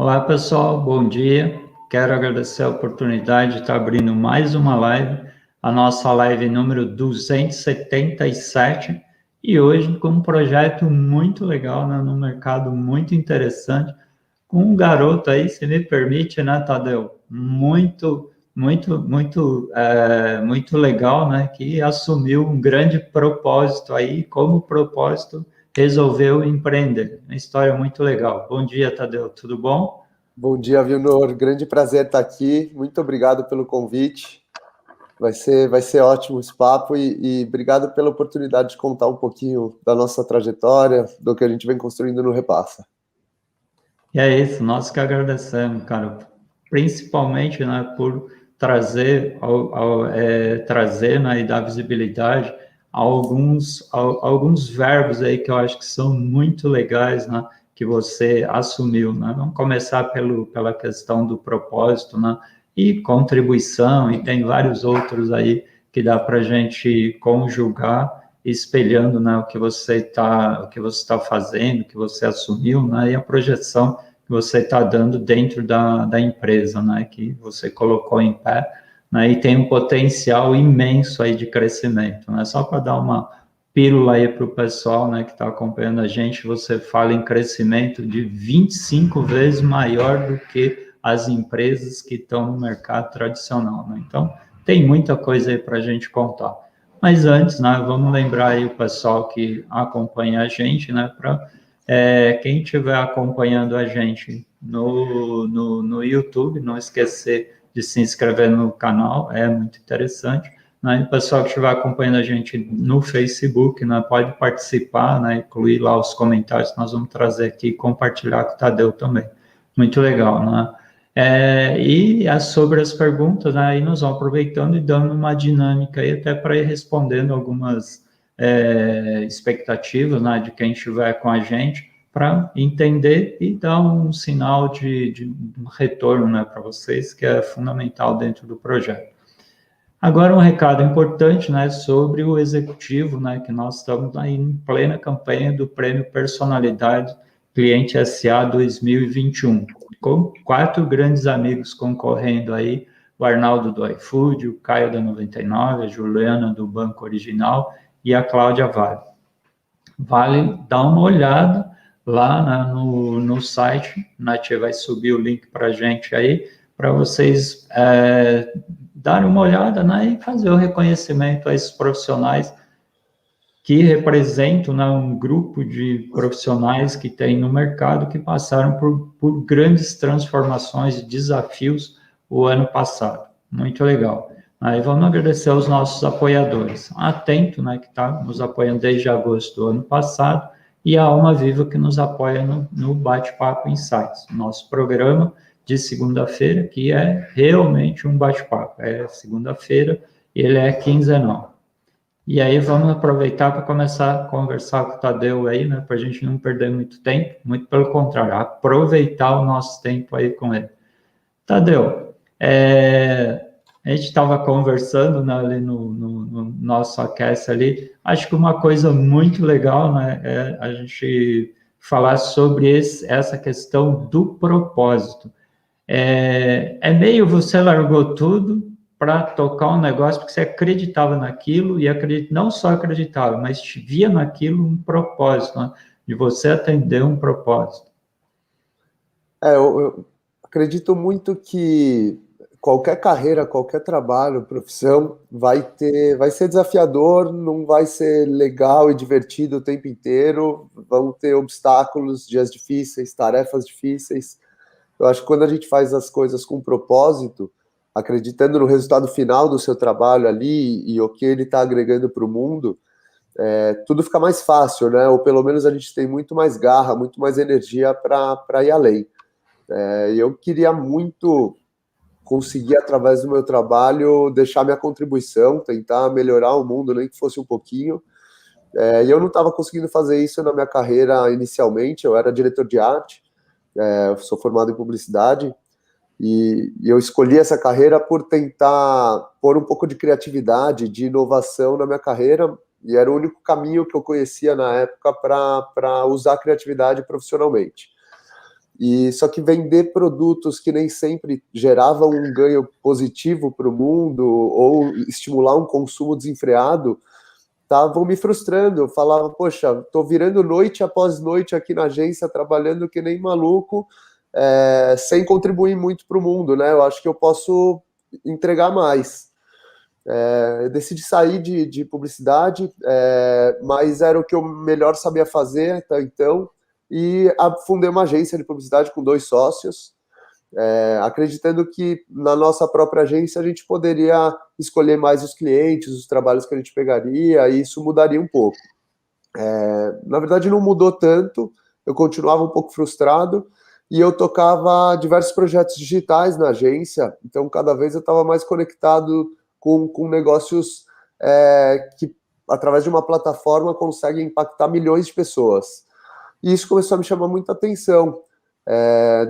Olá, pessoal, bom dia. Quero agradecer a oportunidade de estar abrindo mais uma live, a nossa live número 277, e hoje com um projeto muito legal, né, no mercado muito interessante, com um garoto aí, se me permite, né, Tadeu? Muito legal, né, que assumiu um grande propósito aí, como propósito resolveu empreender. Uma história muito legal. Bom dia, Tadeu, tudo bom? Bom dia, Vilnor. Grande prazer estar aqui. Muito obrigado pelo convite. Vai ser ótimo esse papo e obrigado pela oportunidade de contar um pouquinho da nossa trajetória, do que a gente vem construindo no Repassa. E é isso, nós que agradecemos, cara, principalmente, né, por trazer, trazer, né, e dar visibilidade a alguns verbos aí que eu acho que são muito legais, né, que você assumiu, né? Vamos começar pela questão do propósito, né, e contribuição, e tem vários outros aí que dá para a gente conjugar espelhando, né, o que você está fazendo, o que você assumiu, né, e a projeção que você está dando dentro da empresa, né, que você colocou em pé, né, e tem um potencial imenso aí de crescimento, né, só para dar uma pílula aí para o pessoal, né, que está acompanhando a gente, você fala em crescimento de 25 vezes maior do que as empresas que estão no mercado tradicional, né, então tem muita coisa aí para a gente contar. Mas antes, né, vamos lembrar aí o pessoal que acompanha a gente, né, para quem estiver acompanhando a gente no YouTube, não esquecer de se inscrever no canal, é muito interessante. Né? E o pessoal que estiver acompanhando a gente no Facebook, né, pode participar, né, incluir lá os comentários que nós vamos trazer aqui e compartilhar com o Tadeu também. Muito legal, né? E sobre as perguntas, né, aí nós vamos aproveitando e dando uma dinâmica aí até para ir respondendo algumas expectativas, né, de quem estiver com a gente, para entender e dar um sinal de retorno, né, para vocês, que é fundamental dentro do projeto. Agora, um recado importante, né, sobre o executivo, né, que nós estamos aí em plena campanha do Prêmio Personalidade Cliente SA 2021, com 4 grandes amigos concorrendo aí, o Arnaldo do iFood, o Caio da 99, a Juliana do Banco Original e a Cláudia Vale. Vale dar uma olhada lá, né, no site, a Nath vai subir o link para a gente aí, para vocês darem uma olhada, né, e fazer o reconhecimento a esses profissionais que representam, né, um grupo de profissionais que tem no mercado que passaram por grandes transformações e desafios o ano passado. Muito legal. Aí vamos agradecer aos nossos apoiadores. A Atento, né, que está nos apoiando desde agosto do ano passado, e a Alma Viva, que nos apoia no Bate-Papo Insights, nosso programa de segunda-feira, que é realmente um bate-papo. É segunda-feira, ele é quinzenal. E aí vamos aproveitar para começar a conversar com o Tadeu aí, né, para a gente não perder muito tempo, muito pelo contrário, aproveitar o nosso tempo aí com ele. Tadeu, a gente estava conversando, né, ali no nosso aquece ali, acho que uma coisa muito legal, né, é a gente falar sobre essa questão do propósito. Meio você largou tudo para tocar um negócio porque você acreditava naquilo e não só acreditava, mas via naquilo um propósito, né? De você atender um propósito. Eu acredito muito que qualquer carreira, qualquer trabalho, profissão, vai ser desafiador, não vai ser legal e divertido o tempo inteiro, vão ter obstáculos, dias difíceis, tarefas difíceis. Eu acho que quando a gente faz as coisas com propósito, acreditando no resultado final do seu trabalho ali e o que ele está agregando para o mundo, tudo fica mais fácil, né? Ou pelo menos a gente tem muito mais garra, muito mais energia para ir além. E eu queria muito conseguir, através do meu trabalho, deixar minha contribuição, tentar melhorar o mundo, nem que fosse um pouquinho. E eu não estava conseguindo fazer isso na minha carreira inicialmente, eu era diretor de arte, eu sou formado em publicidade, e eu escolhi essa carreira por tentar pôr um pouco de criatividade, de inovação na minha carreira, e era o único caminho que eu conhecia na época para usar a criatividade profissionalmente. E só que vender produtos que nem sempre geravam um ganho positivo para o mundo ou estimular um consumo desenfreado estavam me frustrando. Eu falava, poxa, estou virando noite após noite aqui na agência, trabalhando que nem maluco, sem contribuir muito para o mundo, né? Eu acho que eu posso entregar mais. Eu decidi sair de publicidade, mas era o que eu melhor sabia fazer até então, e fundei uma agência de publicidade com 2 sócios, acreditando que na nossa própria agência a gente poderia escolher mais os clientes, os trabalhos que a gente pegaria, e isso mudaria um pouco. Na verdade, não mudou tanto, eu continuava um pouco frustrado, e eu tocava diversos projetos digitais na agência, então cada vez eu estava mais conectado com negócios que, através de uma plataforma, conseguem impactar milhões de pessoas. E isso começou a me chamar muita atenção,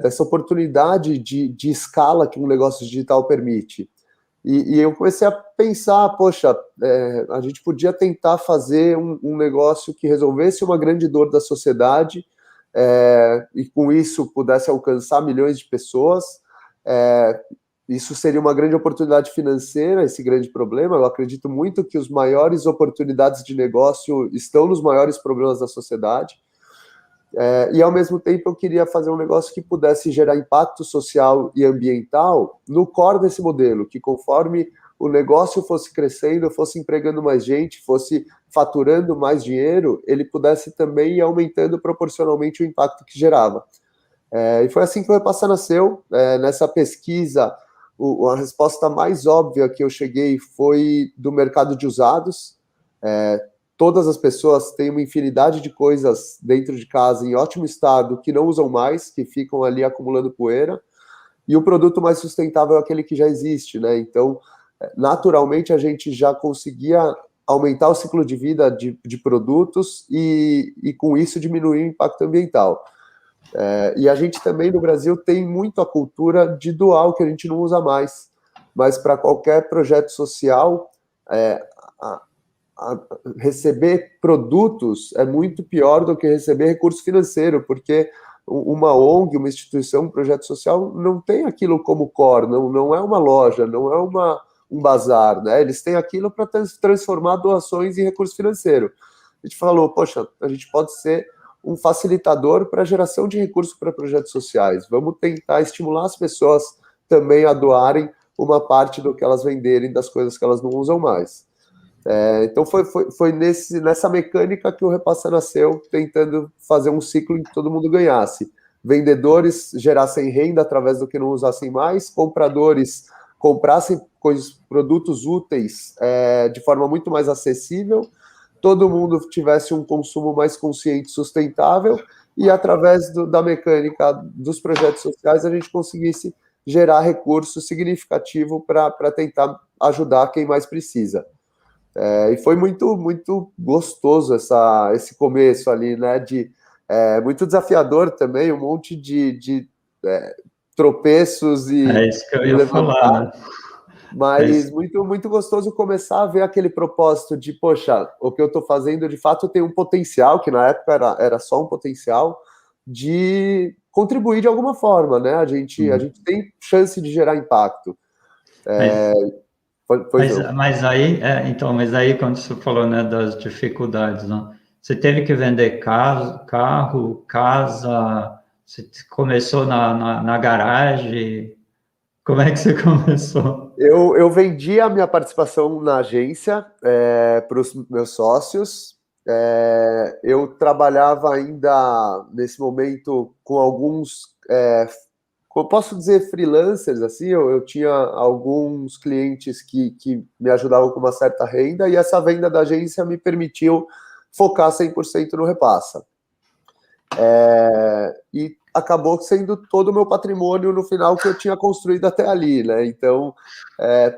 dessa oportunidade de escala que um negócio digital permite. E eu comecei a pensar, poxa, a gente podia tentar fazer um negócio que resolvesse uma grande dor da sociedade, e com isso pudesse alcançar milhões de pessoas. Isso seria uma grande oportunidade financeira, esse grande problema. Eu acredito muito que as maiores oportunidades de negócio estão nos maiores problemas da sociedade. E, ao mesmo tempo, eu queria fazer um negócio que pudesse gerar impacto social e ambiental no core desse modelo, que conforme o negócio fosse crescendo, fosse empregando mais gente, fosse faturando mais dinheiro, ele pudesse também ir aumentando proporcionalmente o impacto que gerava. E foi assim que o Repassa nasceu. Nessa pesquisa, a resposta mais óbvia que eu cheguei foi do mercado de usados. Todas as pessoas têm uma infinidade de coisas dentro de casa em ótimo estado que não usam mais, que ficam ali acumulando poeira, e o produto mais sustentável é aquele que já existe, né? Então, naturalmente, a gente já conseguia aumentar o ciclo de vida de produtos e com isso diminuir o impacto ambiental. E a gente também no Brasil tem muito a cultura de doar o que a gente não usa mais, mas para qualquer projeto social, receber produtos é muito pior do que receber recurso financeiro, porque uma ONG, uma instituição, um projeto social não tem aquilo como core, não é uma loja, não é um bazar, né? Eles têm aquilo para transformar doações em recurso financeiro. A gente falou, poxa, a gente pode ser um facilitador para a geração de recursos para projetos sociais. Vamos tentar estimular as pessoas também a doarem uma parte do que elas venderem das coisas que elas não usam mais. Então foi nessa mecânica que o Repassa nasceu, tentando fazer um ciclo em que todo mundo ganhasse. Vendedores gerassem renda através do que não usassem mais, compradores comprassem produtos úteis de forma muito mais acessível, todo mundo tivesse um consumo mais consciente e sustentável, e através da mecânica dos projetos sociais a gente conseguisse gerar recurso significativo para tentar ajudar quem mais precisa. E foi muito, muito gostoso esse começo ali, né? Muito desafiador também, um monte de tropeços É isso que eu ia levantar, falar, né? mas muito, muito gostoso começar a ver aquele propósito de, poxa, o que eu estou fazendo de fato tem um potencial, que na época era só um potencial, de contribuir de alguma forma, né? A gente tem chance de gerar impacto. Mas aí, mas aí quando você falou, né, das dificuldades, né, você teve que vender carro, casa, você começou na garagem, como é que você começou? Eu vendi a minha participação na agência para os meus sócios. Eu trabalhava ainda, nesse momento, com alguns, como posso dizer, freelancers, assim, eu tinha alguns clientes que me ajudavam com uma certa renda, e essa venda da agência me permitiu focar 100% no Repassa. E acabou sendo todo o meu patrimônio no final que eu tinha construído até ali, né? Então,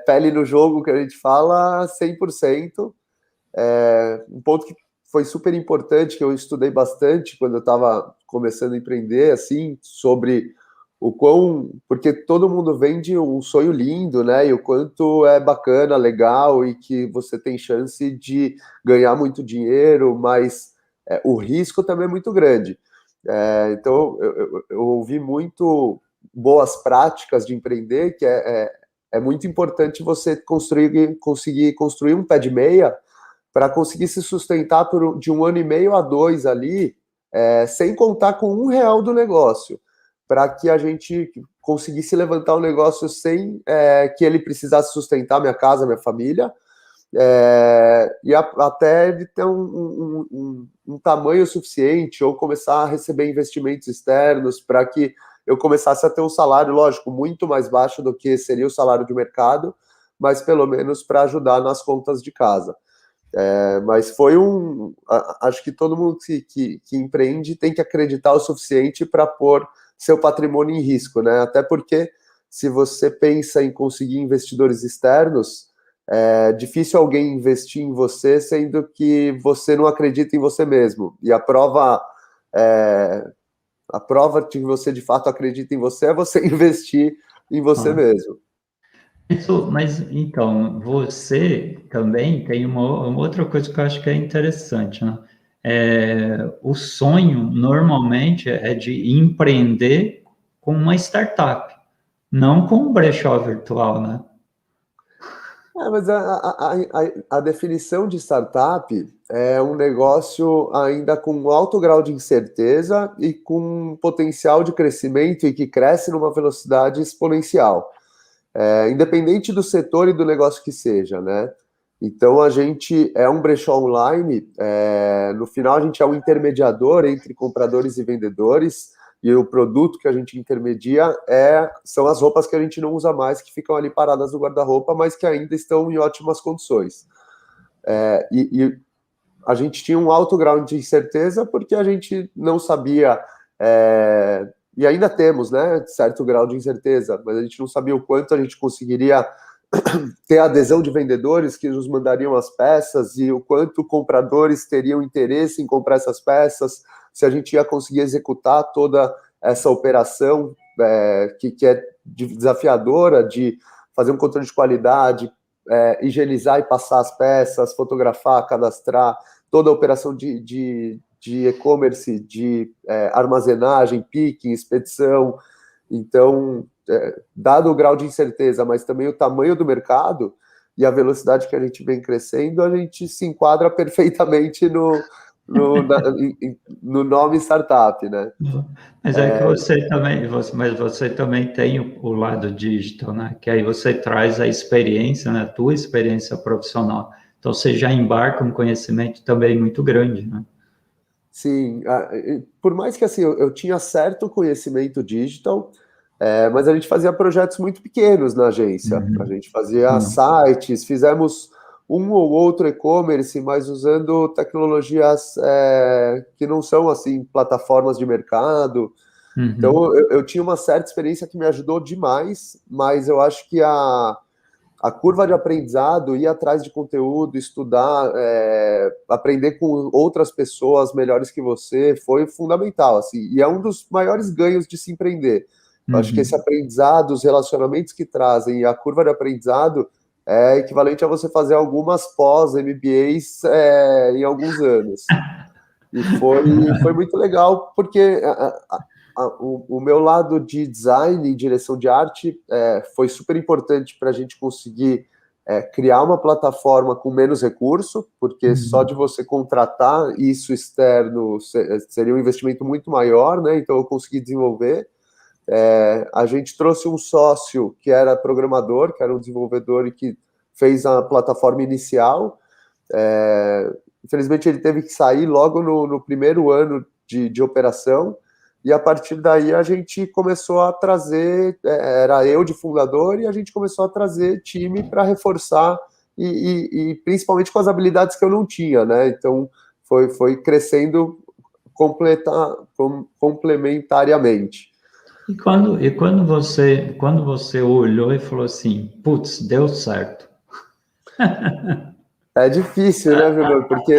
pele no jogo, que a gente fala, 100%. Um ponto que foi super importante, que eu estudei bastante quando eu estava começando a empreender, assim, sobre o quão... Porque todo mundo vende um sonho lindo, né? E o quanto é bacana, legal, e que você tem chance de ganhar muito dinheiro, mas o risco também é muito grande. Então, eu ouvi muito boas práticas de empreender, que é muito importante você conseguir construir um pé de meia para conseguir se sustentar de 1 ano e meio a 2 ali, sem contar com R$ 1 do negócio, para que a gente conseguisse levantar o negócio sem que ele precisasse sustentar minha casa, minha família, até ele ter um tamanho suficiente ou começar a receber investimentos externos para que eu começasse a ter um salário, lógico, muito mais baixo do que seria o salário de mercado, mas pelo menos para ajudar nas contas de casa. Mas foi acho que todo mundo que empreende tem que acreditar o suficiente para pôr seu patrimônio em risco, né? Até porque se você pensa em conseguir investidores externos, é difícil alguém investir em você sendo que você não acredita em você mesmo. E a prova de que você de fato acredita em você é você investir em você mesmo. Mas então, você também tem uma outra coisa que eu acho que é interessante, né? O sonho normalmente é de empreender com uma startup, não com um brechó virtual, né? Mas a definição de startup é um negócio ainda com um alto grau de incerteza e com um potencial de crescimento e que cresce numa velocidade exponencial. Independente do setor e do negócio que seja, né? Então, a gente é um brechó online, no final a gente é um intermediador entre compradores e vendedores, e o produto que a gente intermedia são as roupas que a gente não usa mais, que ficam ali paradas no guarda-roupa, mas que ainda estão em ótimas condições. E a gente tinha um alto grau de incerteza porque a gente não sabia, e ainda temos, né, certo grau de incerteza, mas a gente não sabia o quanto a gente conseguiria ter adesão de vendedores que nos mandariam as peças e o quanto compradores teriam interesse em comprar essas peças, se a gente ia conseguir executar toda essa operação que é desafiadora de fazer um controle de qualidade, higienizar e passar as peças, fotografar, cadastrar, toda a operação de e-commerce, de armazenagem, picking, expedição. Então, dado o grau de incerteza, mas também o tamanho do mercado e a velocidade que a gente vem crescendo, a gente se enquadra perfeitamente no nome startup, né? Mas é que você também tem o lado digital, né? Que aí você traz a experiência, né? A tua experiência profissional. Então você já embarca um conhecimento também muito grande, né? Sim, por mais que assim eu tinha certo conhecimento digital, mas a gente fazia projetos muito pequenos na agência. A gente fazia sites, fizemos um ou outro e-commerce, mas usando tecnologias que não são assim plataformas de mercado. Então eu tinha uma certa experiência que me ajudou demais, mas eu acho que a curva de aprendizado, ir atrás de conteúdo, estudar, aprender com outras pessoas melhores que você, foi fundamental, assim, e é um dos maiores ganhos de se empreender. Eu acho que esse aprendizado, os relacionamentos que trazem e a curva de aprendizado é equivalente a você fazer algumas pós-MBAs em alguns anos. E foi muito legal, porque o meu lado de design e direção de arte foi super importante para a gente conseguir criar uma plataforma com menos recurso, porque só de você contratar isso externo seria um investimento muito maior, né? Então eu consegui desenvolver. A gente trouxe um sócio que era programador, que era um desenvolvedor e que fez a plataforma inicial. Infelizmente ele teve que sair logo no primeiro ano de operação, e a partir daí a gente começou a trazer, era eu de fundador, e a gente começou a trazer time para reforçar, e principalmente com as habilidades que eu não tinha, né? Então foi crescendo complementariamente. E quando você olhou e falou assim, putz, deu certo. É difícil, né, Vilmar? Porque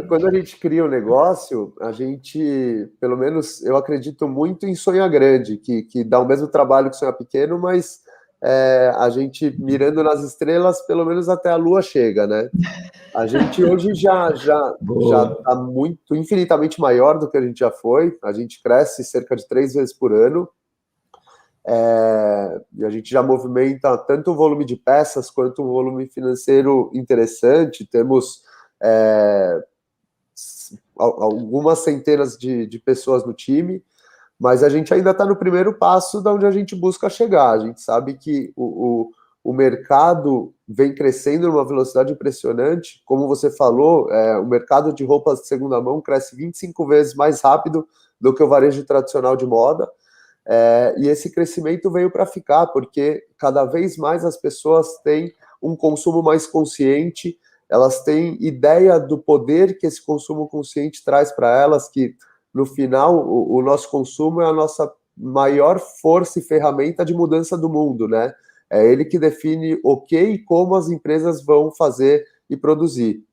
quando a gente cria um negócio, a gente, pelo menos eu acredito muito em sonhar grande, que dá o mesmo trabalho que sonhar pequeno, mas a gente mirando nas estrelas, pelo menos até a Lua chega, né? A gente hoje já Boa. está muito, infinitamente maior do que a gente já foi. A gente cresce cerca de 3 vezes por ano. E a gente já movimenta tanto o volume de peças quanto o volume financeiro interessante. Temos algumas centenas de pessoas no time, mas a gente ainda está no primeiro passo da onde a gente busca chegar. A gente sabe que o mercado vem crescendo numa velocidade impressionante. Como você falou, o mercado de roupas de segunda mão cresce 25 vezes mais rápido do que o varejo tradicional de moda. E esse crescimento veio para ficar, porque cada vez mais as pessoas têm um consumo mais consciente, elas têm ideia do poder que esse consumo consciente traz para elas, que no final o nosso consumo é a nossa maior força e ferramenta de mudança do mundo, né? É ele que define o que e como as empresas vão fazer e produzir.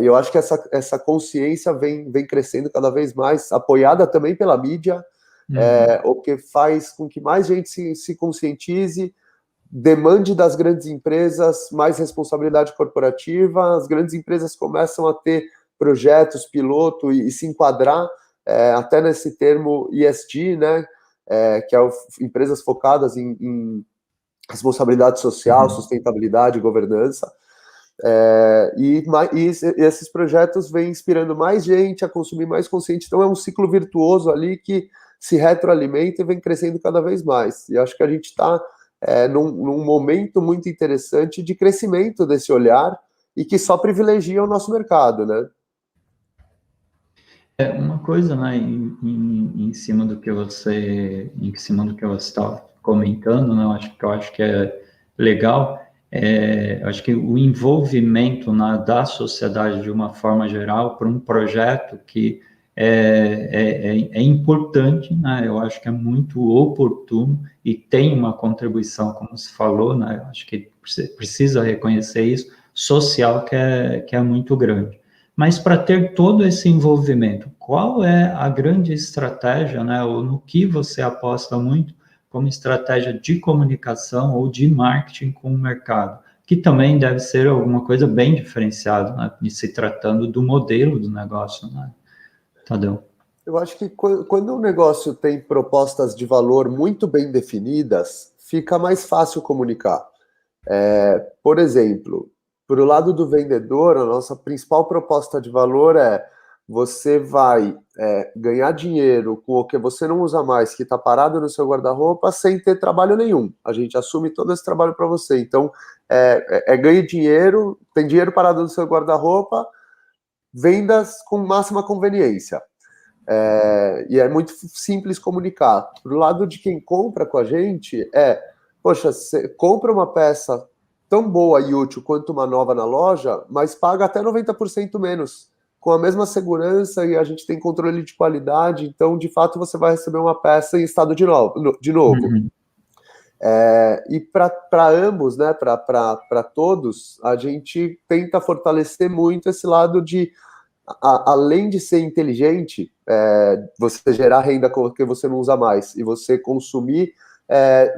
E eu acho que essa consciência vem crescendo cada vez mais, apoiada também pela mídia, o que faz com que mais gente se conscientize, demande das grandes empresas mais responsabilidade corporativa, as grandes empresas começam a ter projetos piloto e se enquadrar até nesse termo ESG, né, que é empresas focadas em responsabilidade social, sustentabilidade e governança. E esses projetos vêm inspirando mais gente a consumir mais consciente, então é um ciclo virtuoso ali que se retroalimenta e vem crescendo cada vez mais. E acho que a gente está num momento muito interessante de crescimento desse olhar e que só privilegia o nosso mercado, né? Uma coisa, né, em cima do que você estava comentando, né, eu acho que é legal, eu acho que o envolvimento da sociedade de uma forma geral para um projeto que é importante, né, eu acho que é muito oportuno e tem uma contribuição, como se falou, né, eu acho que precisa reconhecer isso, social que é muito grande. Mas para ter todo esse envolvimento, qual é a grande estratégia, né, ou no que você aposta muito como estratégia de comunicação ou de marketing com o mercado? Que também deve ser alguma coisa bem diferenciada, né, se tratando do modelo do negócio, né, Tadeu? Eu acho que quando um negócio tem propostas de valor muito bem definidas, fica mais fácil comunicar. Por exemplo, para o lado do vendedor, a nossa principal proposta de valor é você vai ganhar dinheiro com o que você não usa mais, que está parado no seu guarda-roupa, sem ter trabalho nenhum. A gente assume todo esse trabalho para você. Então, ganhe dinheiro, tem dinheiro parado no seu guarda-roupa, vendas com máxima conveniência. E é muito simples comunicar. Pro lado de quem compra com a gente, poxa, você compra uma peça tão boa e útil quanto uma nova na loja, mas paga até 90% menos, com a mesma segurança e a gente tem controle de qualidade, então, de fato, você vai receber uma peça em estado de novo. Uhum. E para ambos, né, para todos, a gente tenta fortalecer muito esse lado de além de ser inteligente, você gerar renda que você não usa mais e você consumir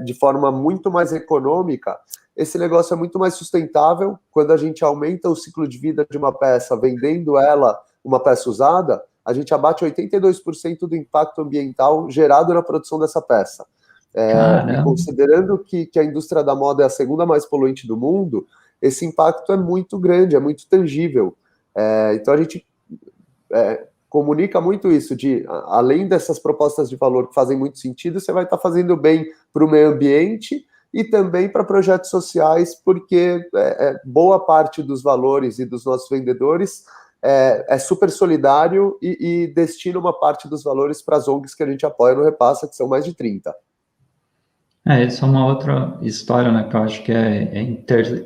de forma muito mais econômica, esse negócio é muito mais sustentável. Quando a gente aumenta o ciclo de vida de uma peça, vendendo ela, uma peça usada, a gente abate 82% do impacto ambiental gerado na produção dessa peça. E Caramba. considerando que a indústria da moda é a segunda mais poluente do mundo, esse impacto é muito grande, é muito tangível. Então a gente comunica muito isso, de além dessas propostas de valor que fazem muito sentido, você vai estar fazendo bem para o meio ambiente e também para projetos sociais, porque boa parte dos valores e dos nossos vendedores é super solidário e destina uma parte dos valores para as ONGs que a gente apoia no Repassa, que são mais de 30. Essa é uma outra história, né, que eu acho que é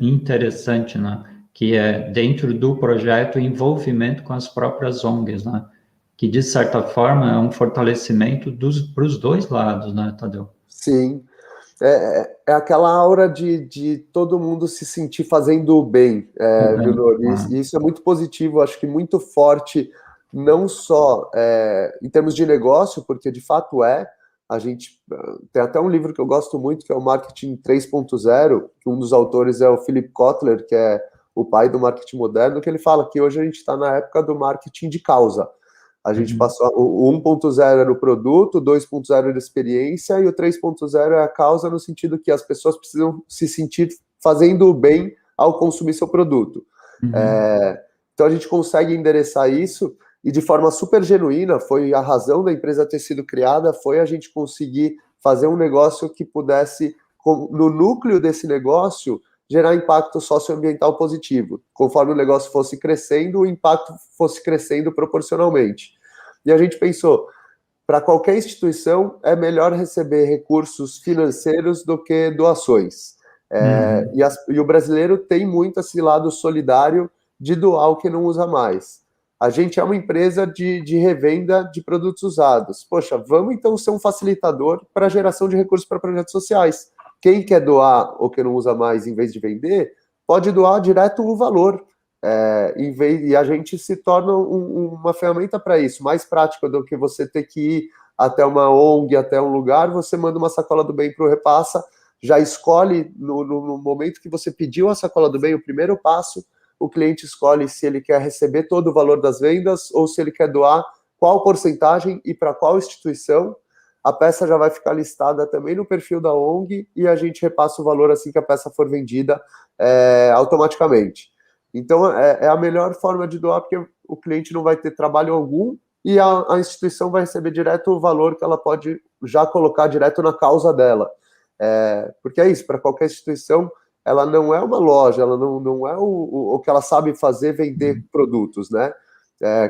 interessante, né, que é dentro do projeto o envolvimento com as próprias ONGs, né, que de certa forma é um fortalecimento para os dois lados, né, Tadeu? Sim, é aquela aura de todo mundo se sentir fazendo o bem, viu, Nor? E isso é muito positivo, acho que muito forte, não só em termos de negócio, porque de fato A gente tem até um livro que eu gosto muito, que é o Marketing 3.0, que um dos autores é o Philip Kotler, que é o pai do marketing moderno, que ele fala que hoje a gente está na época do marketing de causa. A gente passou, o 1.0 era o produto, o 2.0 era a experiência, e o 3.0 é a causa, no sentido que as pessoas precisam se sentir fazendo o bem ao consumir seu produto. Então a gente consegue endereçar isso, e de forma super genuína, foi a razão da empresa ter sido criada, foi a gente conseguir fazer um negócio que pudesse, no núcleo desse negócio, gerar impacto socioambiental positivo. Conforme o negócio fosse crescendo, o impacto fosse crescendo proporcionalmente. E a gente pensou, para qualquer instituição, é melhor receber recursos financeiros do que doações. E o brasileiro tem muito esse lado solidário de doar o que não usa mais. A gente é uma empresa de revenda de produtos usados. Poxa, vamos então ser um facilitador para a geração de recursos para projetos sociais. Quem quer doar o que não usa mais em vez de vender, pode doar direto o valor. E a gente se torna uma ferramenta para isso, mais prática do que você ter que ir até uma ONG, até um lugar, você manda uma sacola do bem para o Repassa, já escolhe no momento que você pediu a sacola do bem, o primeiro passo, o cliente escolhe se ele quer receber todo o valor das vendas ou se ele quer doar qual porcentagem e para qual instituição. A peça já vai ficar listada também no perfil da ONG e a gente repassa o valor assim que a peça for vendida automaticamente. Então, é a melhor forma de doar, porque o cliente não vai ter trabalho algum e a instituição vai receber direto o valor que ela pode já colocar direto na causa dela. Porque é isso, para qualquer instituição, ela não é uma loja, ela não é o que ela sabe fazer, vender produtos, né?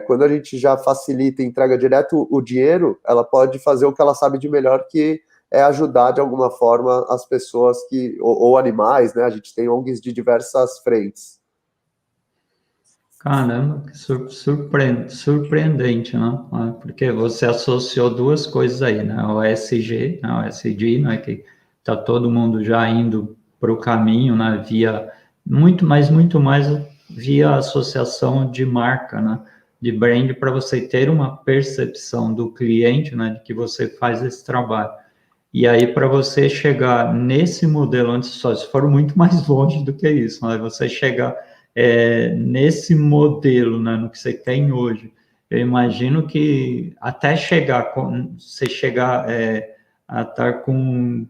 Quando a gente já facilita e entrega direto o dinheiro, ela pode fazer o que ela sabe de melhor, que é ajudar de alguma forma as pessoas ou animais, né? A gente tem ONGs de diversas frentes. Caramba, que surpreendente, né? Porque você associou duas coisas aí, né? O ESG, né? O ESG, né? Que está todo mundo já indo para o caminho, né? Muito mais via associação de marca, né? De brand, para você ter uma percepção do cliente, né? De que você faz esse trabalho. E aí, para você chegar nesse modelo, antes só se for muito mais longe do que isso, né? Você chegar nesse modelo, né, no que você tem hoje, eu imagino que até você chegar a estar com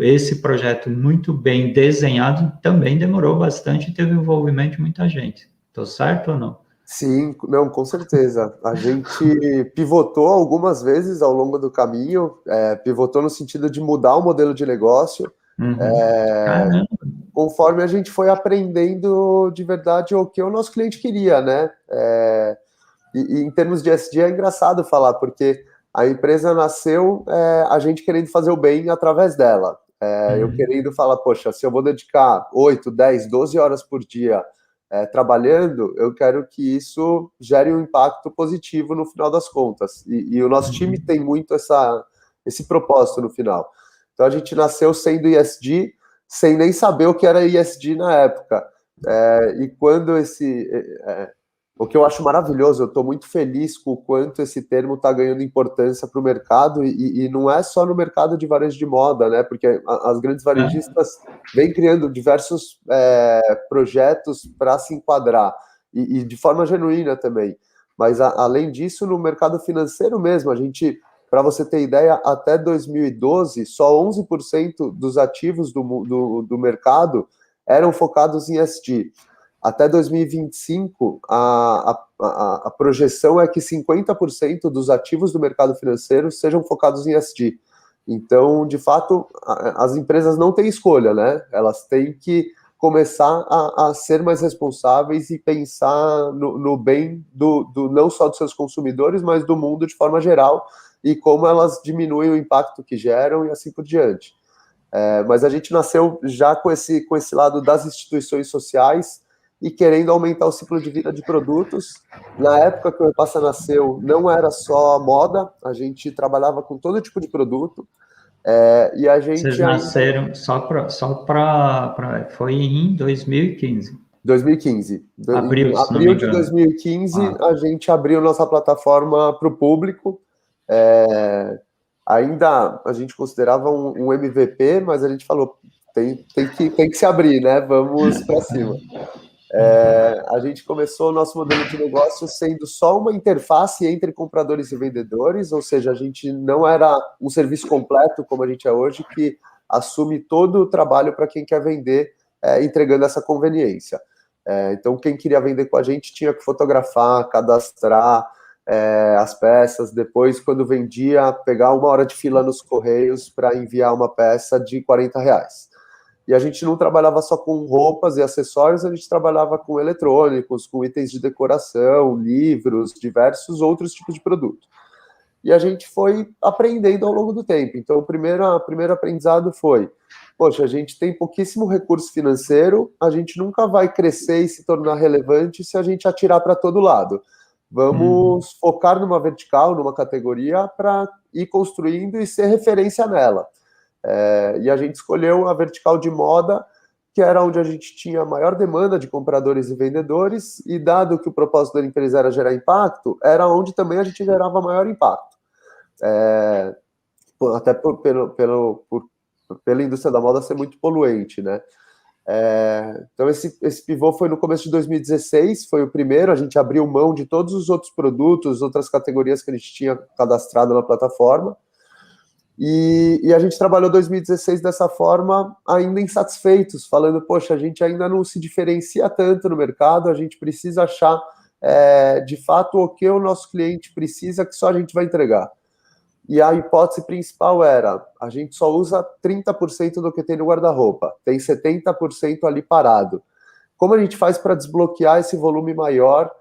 esse projeto muito bem desenhado, também demorou bastante e teve envolvimento de muita gente. Estou certo ou não? Sim, não, com certeza. A gente pivotou algumas vezes ao longo do caminho, pivotou no sentido de mudar o modelo de negócio, Caramba! Conforme a gente foi aprendendo de verdade o que o nosso cliente queria, né? E em termos de SD é engraçado falar, porque a empresa nasceu a gente querendo fazer o bem através dela. Eu querendo falar, poxa, se eu vou dedicar 8, 10, 12 horas por dia trabalhando, eu quero que isso gere um impacto positivo no final das contas. E o nosso time tem muito esse propósito no final. Então a gente nasceu sendo ESG, sem nem saber o que era ESG na época. E quando o que eu acho maravilhoso, eu estou muito feliz com o quanto esse termo está ganhando importância para o mercado, e não é só no mercado de varejo de moda, né? Porque as grandes varejistas vêm criando diversos projetos para se enquadrar, e de forma genuína também. Mas, além disso, no mercado financeiro mesmo, para você ter ideia, até 2012, só 11% dos ativos do mercado eram focados em ESG. Até 2025, a projeção é que 50% dos ativos do mercado financeiro sejam focados em ESG. Então, de fato, as empresas não têm escolha, né? Elas têm que começar a ser mais responsáveis e pensar no bem não só dos seus consumidores, mas do mundo de forma geral, e como elas diminuem o impacto que geram e assim por diante. Mas a gente nasceu já com esse lado das instituições sociais e querendo aumentar o ciclo de vida de produtos. Na época que o Repassa nasceu, não era só moda, a gente trabalhava com todo tipo de produto, e a gente Vocês nasceram foi em 2015. 2015. Abril, Em se não me abril de engano. 2015, a gente abriu nossa plataforma para o público. ainda a gente considerava um MVP, mas a gente falou, tem que se abrir, né? Vamos para cima. A gente começou o nosso modelo de negócio sendo só uma interface entre compradores e vendedores, ou seja, a gente não era um serviço completo como a gente é hoje, que assume todo o trabalho para quem quer vender, entregando essa conveniência. Então, quem queria vender com a gente tinha que fotografar, cadastrar as peças, depois, quando vendia, pegar 1 hora de fila nos correios para enviar uma peça de R$ 40. E a gente não trabalhava só com roupas e acessórios, a gente trabalhava com eletrônicos, com itens de decoração, livros, diversos outros tipos de produto. E a gente foi aprendendo ao longo do tempo. Então, o primeiro aprendizado foi, poxa, a gente tem pouquíssimo recurso financeiro, a gente nunca vai crescer e se tornar relevante se a gente atirar para todo lado. Vamos focar numa vertical, numa categoria, para ir construindo e ser referência nela. E a gente escolheu a vertical de moda, que era onde a gente tinha maior demanda de compradores e vendedores, e dado que o propósito da empresa era gerar impacto, era onde também a gente gerava maior impacto. Até pela indústria da moda ser muito poluente, né? Então esse pivô foi no começo de 2016, foi o primeiro, a gente abriu mão de todos os outros produtos, outras categorias que a gente tinha cadastrado na plataforma, e a gente trabalhou 2016 dessa forma, ainda insatisfeitos, falando, poxa, a gente ainda não se diferencia tanto no mercado, a gente precisa achar, de fato, o que o nosso cliente precisa, que só a gente vai entregar. E a hipótese principal era, a gente só usa 30% do que tem no guarda-roupa, tem 70% ali parado. Como a gente faz para desbloquear esse volume maior,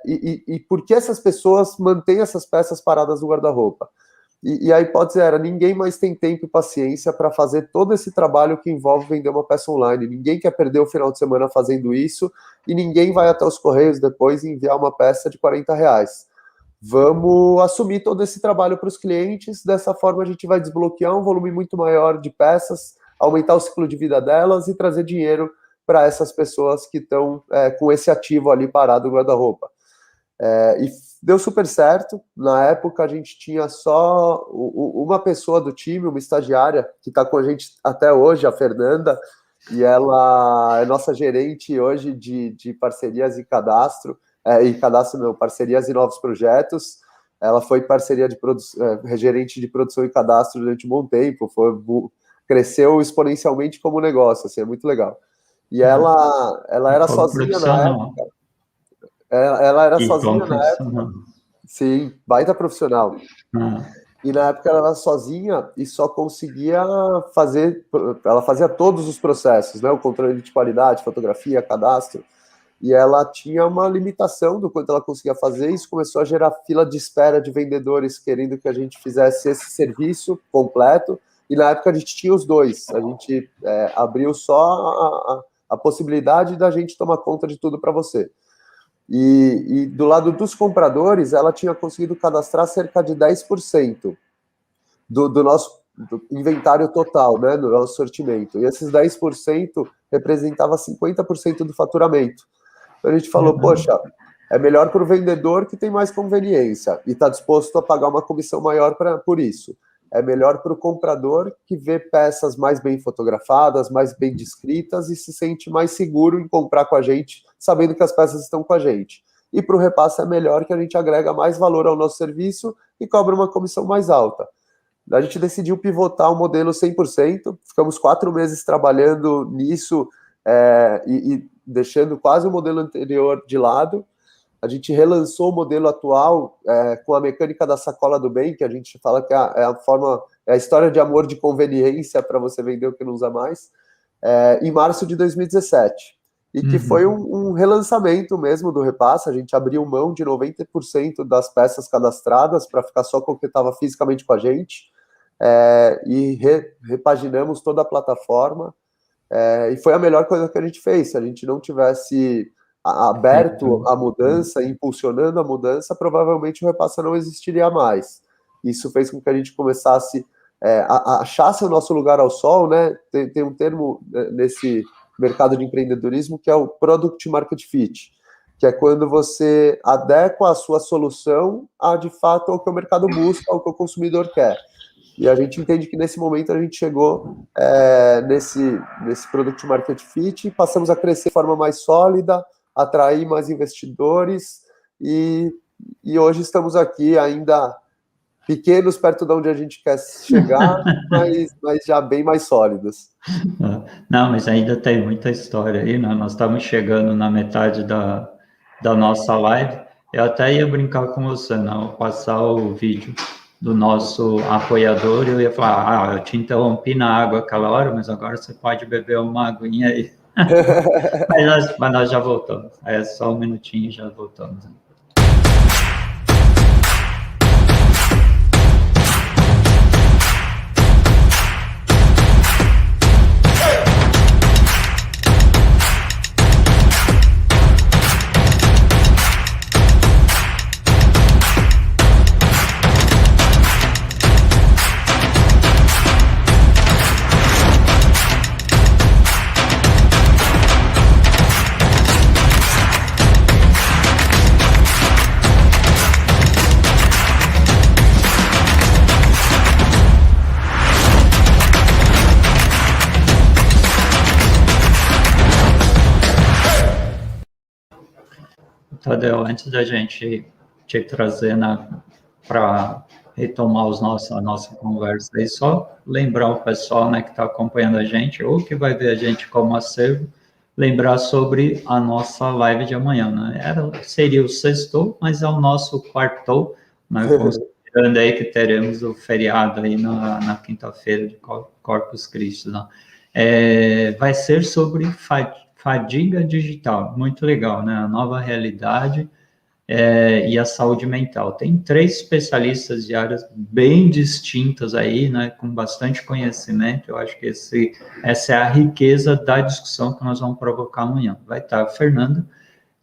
e por que essas pessoas mantêm essas peças paradas no guarda-roupa? E a hipótese era, ninguém mais tem tempo e paciência para fazer todo esse trabalho que envolve vender uma peça online. Ninguém quer perder o final de semana fazendo isso, e ninguém vai até os correios depois e enviar uma peça de R$ 40. Vamos assumir todo esse trabalho para os clientes, dessa forma a gente vai desbloquear um volume muito maior de peças, aumentar o ciclo de vida delas e trazer dinheiro para essas pessoas que estão com esse ativo ali parado no guarda-roupa. E deu super certo. Na época a gente tinha só uma pessoa do time, uma estagiária, que está com a gente até hoje, a Fernanda, e ela é nossa gerente hoje de parcerias e cadastro, parcerias e novos projetos. Ela foi gerente de produção e cadastro durante um bom tempo, cresceu exponencialmente como negócio, assim, é muito legal. E ela era sozinha na época. Ela era sozinha na época. Sim, baita profissional. E na época ela era sozinha e só conseguia fazer... Ela fazia todos os processos, né? O controle de qualidade, fotografia, cadastro. E ela tinha uma limitação do quanto ela conseguia fazer. Isso começou a gerar fila de espera de vendedores querendo que a gente fizesse esse serviço completo. E na época a gente tinha os dois. A gente abriu só a possibilidade da gente tomar conta de tudo para você. E do lado dos compradores, ela tinha conseguido cadastrar cerca de 10% do nosso inventário total, né, do nosso sortimento. E esses 10% representava 50% do faturamento. Então a gente falou, poxa, é melhor para o vendedor que tem mais conveniência e está disposto a pagar uma comissão maior por isso. É melhor para o comprador que vê peças mais bem fotografadas, mais bem descritas e se sente mais seguro em comprar com a gente, sabendo que as peças estão com a gente. E para o repasse é melhor, que a gente agrega mais valor ao nosso serviço e cobra uma comissão mais alta. A gente decidiu pivotar o modelo 100%, ficamos 4 meses trabalhando nisso e deixando quase o modelo anterior de lado. A gente relançou o modelo atual com a mecânica da sacola do bem, que a gente fala que é a história de amor de conveniência para você vender o que não usa mais, em março de 2017. E que foi um relançamento mesmo do repasse. A gente abriu mão de 90% das peças cadastradas para ficar só com o que estava fisicamente com a gente, e repaginamos toda a plataforma, e foi a melhor coisa que a gente fez. Se a gente não tivesse aberto a mudança, impulsionando a mudança, provavelmente o repasse não existiria mais. Isso fez com que a gente começasse achasse o nosso lugar ao sol, né? Tem um termo nesse mercado de empreendedorismo que é o Product Market Fit. que é quando você adequa a sua solução a, de fato, ao que o mercado busca, ao que o consumidor quer. E a gente entende que nesse momento a gente chegou nesse Product Market Fit, passamos a crescer de forma mais sólida, atrair mais investidores, e hoje estamos aqui ainda pequenos perto de onde a gente quer chegar, mas já bem mais sólidos. Não, mas ainda tem muita história aí, né? Nós estamos chegando na metade da nossa live. Eu até ia brincar com você, não, passar o vídeo do nosso apoiador, eu ia falar, eu te interrompi na água aquela hora, mas agora você pode beber uma aguinha aí. mas nós já voltamos. É só um minutinho e já voltamos. Tadeu, antes da gente te trazer para retomar a nossa conversa aí, só lembrar o pessoal, né, que está acompanhando a gente, ou que vai ver a gente como acervo, lembrar sobre a nossa live de amanhã, né? Seria o sextou, mas é o nosso quartou, né? Considerando aí que teremos o feriado aí na quinta-feira de Corpus Christi, né? Vai ser sobre fadiga digital, muito legal, né? A nova realidade e a saúde mental. Tem 3 especialistas de áreas bem distintas aí, né? Com bastante conhecimento. Eu acho que essa é a riqueza da discussão que nós vamos provocar amanhã. Vai estar a Fernanda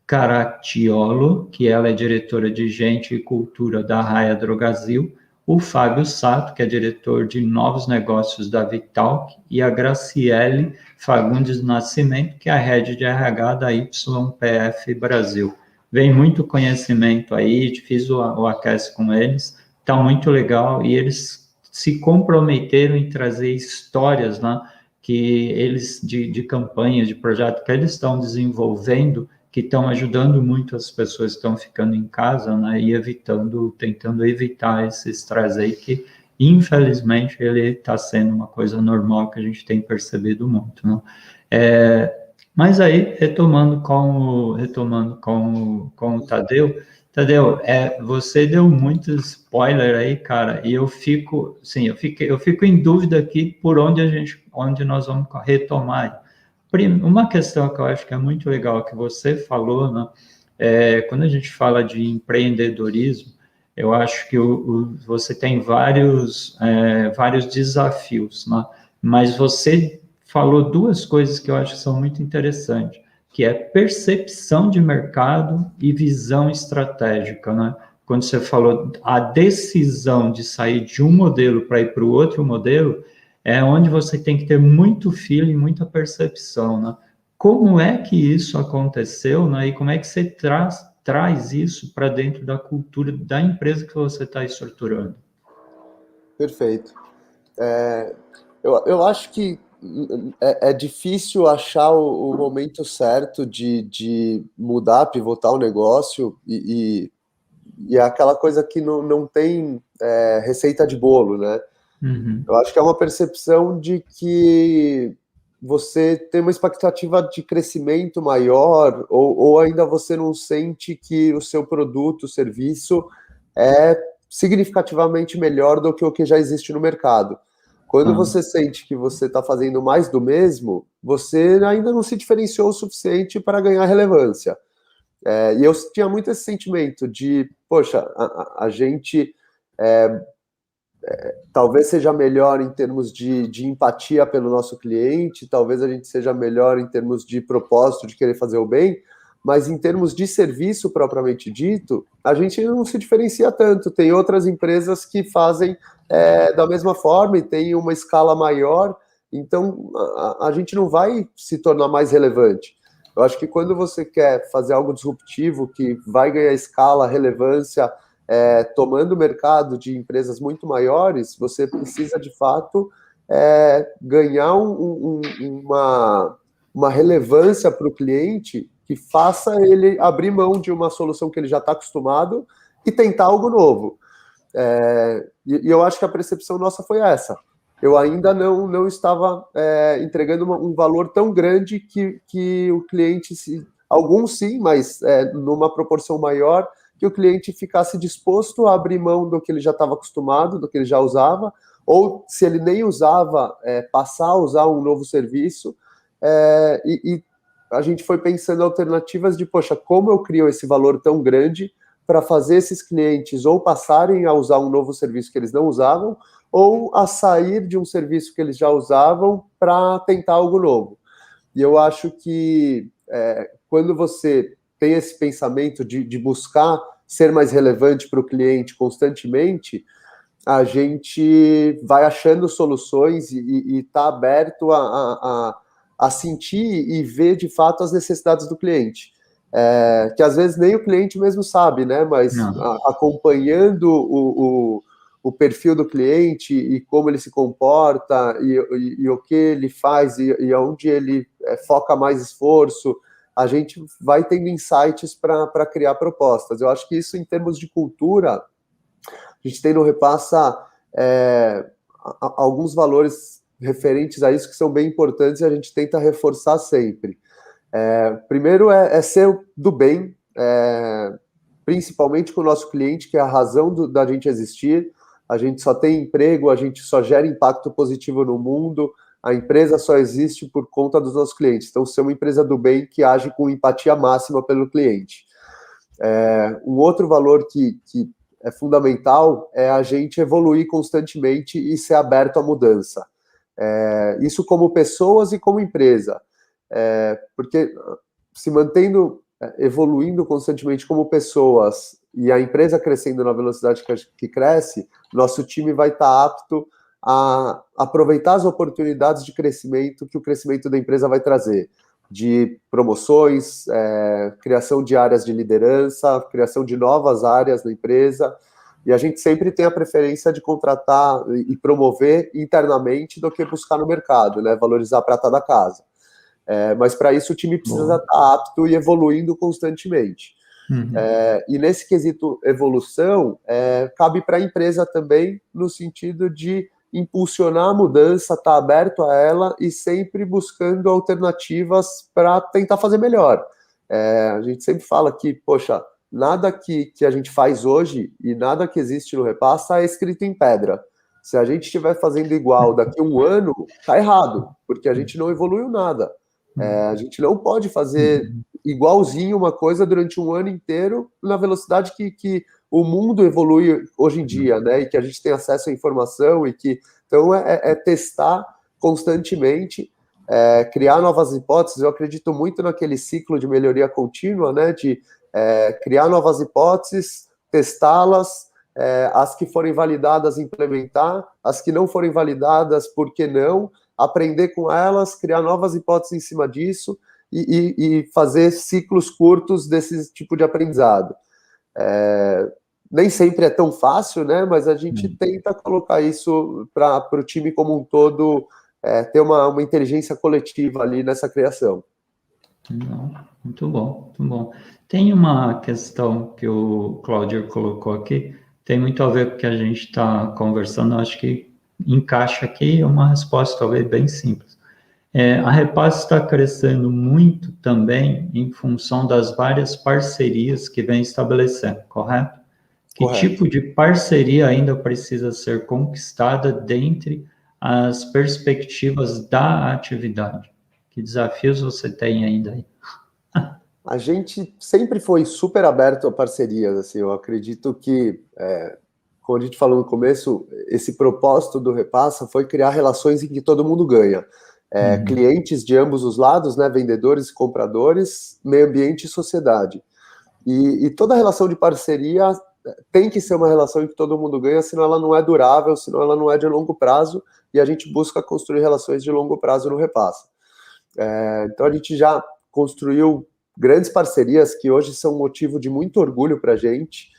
Caracciolo, que ela é diretora de Gente e Cultura da Raia Drogasil, o Fábio Sato, que é diretor de novos negócios da Vitalk, e a Graciele Fagundes Nascimento, que é a head de RH da YPF Brasil. Vem muito conhecimento aí, fiz o aquece com eles, está muito legal, e eles se comprometeram em trazer histórias, né, que eles, de campanha, de projeto que eles estão desenvolvendo, que estão ajudando muito as pessoas que estão ficando em casa, né, e tentando evitar esse estresse aí, que infelizmente ele está sendo uma coisa normal que a gente tem percebido muito, né? Mas aí, retomando com o Tadeu, você deu muito spoiler aí, cara, e eu fico em dúvida aqui por onde nós vamos retomar. Uma questão que eu acho que é muito legal que você falou, né? Quando a gente fala de empreendedorismo, eu acho que você tem vários desafios, né? Mas você falou 2 coisas que eu acho que são muito interessantes, que é percepção de mercado e visão estratégica, né? Quando você falou a decisão de sair de um modelo para ir para o outro modelo, é onde você tem que ter muito feeling, muita percepção, né? Como é que isso aconteceu, né? E como é que você traz isso para dentro da cultura da empresa que você está estruturando? Perfeito. Eu acho que é difícil achar o momento certo de mudar, pivotar o negócio, e é aquela coisa que não tem receita de bolo, né? Uhum. Eu acho que é uma percepção de que você tem uma expectativa de crescimento maior, ou ainda você não sente que o seu produto, o serviço, é significativamente melhor do que o que já existe no mercado. Quando você sente que você está fazendo mais do mesmo, você ainda não se diferenciou o suficiente para ganhar relevância. E eu tinha muito esse sentimento de, poxa, a gente talvez seja melhor em termos de empatia pelo nosso cliente, talvez a gente seja melhor em termos de propósito, de querer fazer o bem, mas em termos de serviço propriamente dito, a gente não se diferencia tanto. Tem outras empresas que fazem da mesma forma e tem uma escala maior, então a gente não vai se tornar mais relevante. Eu acho que quando você quer fazer algo disruptivo, que vai ganhar escala, relevância, tomando o mercado de empresas muito maiores, você precisa, de fato, ganhar uma relevância para o cliente que faça ele abrir mão de uma solução que ele já está acostumado e tentar algo novo. E eu acho que a percepção nossa foi essa. Eu ainda não estava entregando um valor tão grande que o cliente, alguns sim, mas numa proporção maior, que o cliente ficasse disposto a abrir mão do que ele já estava acostumado, do que ele já usava, ou se ele nem usava, passar a usar um novo serviço. E a gente foi pensando em alternativas de, poxa, como eu crio esse valor tão grande para fazer esses clientes ou passarem a usar um novo serviço que eles não usavam, ou a sair de um serviço que eles já usavam para tentar algo novo. E eu acho que quando você tem esse pensamento de buscar ser mais relevante para o cliente constantemente, a gente vai achando soluções e está aberto a sentir e ver de fato as necessidades do cliente. Que às vezes nem o cliente mesmo sabe, né? Mas acompanhando o perfil do cliente e como ele se comporta e o que ele faz e onde ele foca mais esforço, a gente vai tendo insights para criar propostas. Eu acho que isso, em termos de cultura, a gente tem no Repassa alguns valores referentes a isso que são bem importantes e a gente tenta reforçar sempre. Primeiro é ser do bem, principalmente com o nosso cliente, que é a razão da gente existir. A gente só tem emprego, a gente só gera impacto positivo no mundo, a empresa só existe por conta dos nossos clientes. Então, ser uma empresa do bem que age com empatia máxima pelo cliente. Um outro valor que é fundamental é a gente evoluir constantemente e ser aberto à mudança. Isso como pessoas e como empresa. Porque se mantendo, evoluindo constantemente como pessoas e a empresa crescendo na velocidade que cresce, nosso time vai estar apto a aproveitar as oportunidades de crescimento que o crescimento da empresa vai trazer, de promoções, criação de áreas de liderança, criação de novas áreas na empresa, e a gente sempre tem a preferência de contratar e promover internamente do que buscar no mercado, né? Valorizar a prata da casa. Mas para isso o time precisa estar apto e evoluindo constantemente. E nesse quesito evolução, cabe para a empresa também, no sentido de impulsionar a mudança, estar aberto a ela e sempre buscando alternativas para tentar fazer melhor. A gente sempre fala que, poxa, nada que a gente faz hoje e nada que existe no Repassa é escrito em pedra. Se a gente estiver fazendo igual daqui a um ano, está errado, porque a gente não evoluiu nada. A gente não pode fazer igualzinho uma coisa durante um ano inteiro na velocidade que o mundo evolui hoje em dia, né? E que a gente tem acesso à informação e que então testar constantemente, criar novas hipóteses. Eu acredito muito naquele ciclo de melhoria contínua, né? De criar novas hipóteses, testá-las, as que forem validadas implementar, as que não forem validadas, por que não? Aprender com elas, criar novas hipóteses em cima disso e fazer ciclos curtos desse tipo de aprendizado. Nem sempre é tão fácil, né? Mas a gente tenta colocar isso para o time como um todo, ter uma inteligência coletiva ali nessa criação. Muito bom, muito bom. Tem uma questão que o Cláudio colocou aqui, tem muito a ver com o que a gente está conversando, acho que encaixa aqui uma resposta talvez bem simples. A Repassa está crescendo muito também em função das várias parcerias que vem estabelecendo, correto? Que tipo de parceria ainda precisa ser conquistada dentre as perspectivas da atividade? Que desafios você tem ainda aí? A gente sempre foi super aberto a parcerias, assim, eu acredito que, como a gente falou no começo, esse propósito do Repassa foi criar relações em que todo mundo ganha. Clientes de ambos os lados, né, vendedores e compradores, meio ambiente e sociedade. E toda relação de parceria tem que ser uma relação em que todo mundo ganha, senão ela não é durável, senão ela não é de longo prazo, e a gente busca construir relações de longo prazo no Repassa. Então a gente já construiu grandes parcerias que hoje são motivo de muito orgulho para a gente,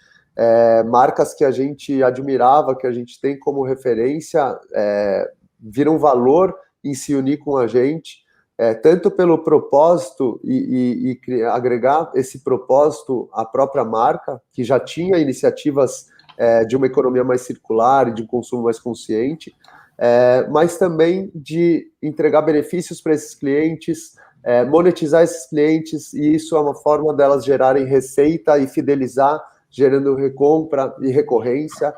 marcas que a gente admirava, que a gente tem como referência, viram valor em se unir com a gente, tanto pelo propósito e agregar esse propósito à própria marca, que já tinha iniciativas de uma economia mais circular e de um consumo mais consciente, mas também de entregar benefícios para esses clientes, monetizar esses clientes, e isso é uma forma delas gerarem receita e fidelizar, gerando recompra e recorrência,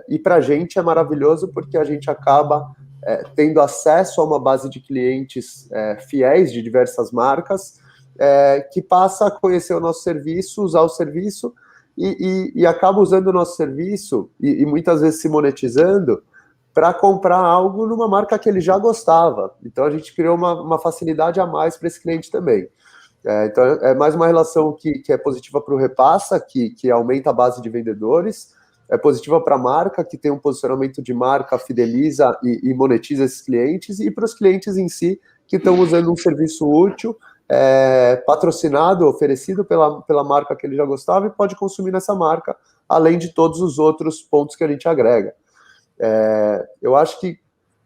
e para a gente é maravilhoso porque a gente acaba tendo acesso a uma base de clientes fiéis de diversas marcas, que passa a conhecer o nosso serviço, usar o serviço, e acaba usando o nosso serviço, e muitas vezes se monetizando, para comprar algo numa marca que ele já gostava. Então, a gente criou uma facilidade a mais para esse cliente também. Então, é mais uma relação que é positiva para o Repassa, que aumenta a base de vendedores, é positiva para a marca, que tem um posicionamento de marca, fideliza e monetiza esses clientes, e para os clientes em si, que estão usando um serviço útil, patrocinado, oferecido pela marca que ele já gostava, e pode consumir nessa marca, além de todos os outros pontos que a gente agrega. Eu acho que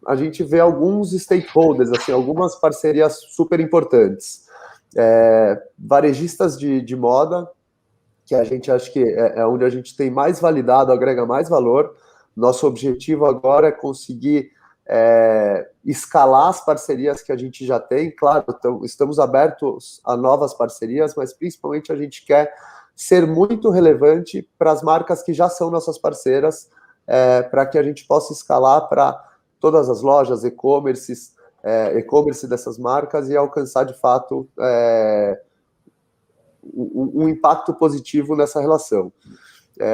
a gente vê alguns stakeholders, assim, algumas parcerias super importantes. Varejistas de moda, que a gente acha que é onde a gente tem mais validado, agrega mais valor. Nosso objetivo agora é conseguir escalar as parcerias que a gente já tem. Claro, estamos abertos a novas parcerias, mas principalmente a gente quer ser muito relevante para as marcas que já são nossas parceiras, para que a gente possa escalar para todas as lojas, e-commerce dessas marcas, e alcançar, de fato, um impacto positivo nessa relação.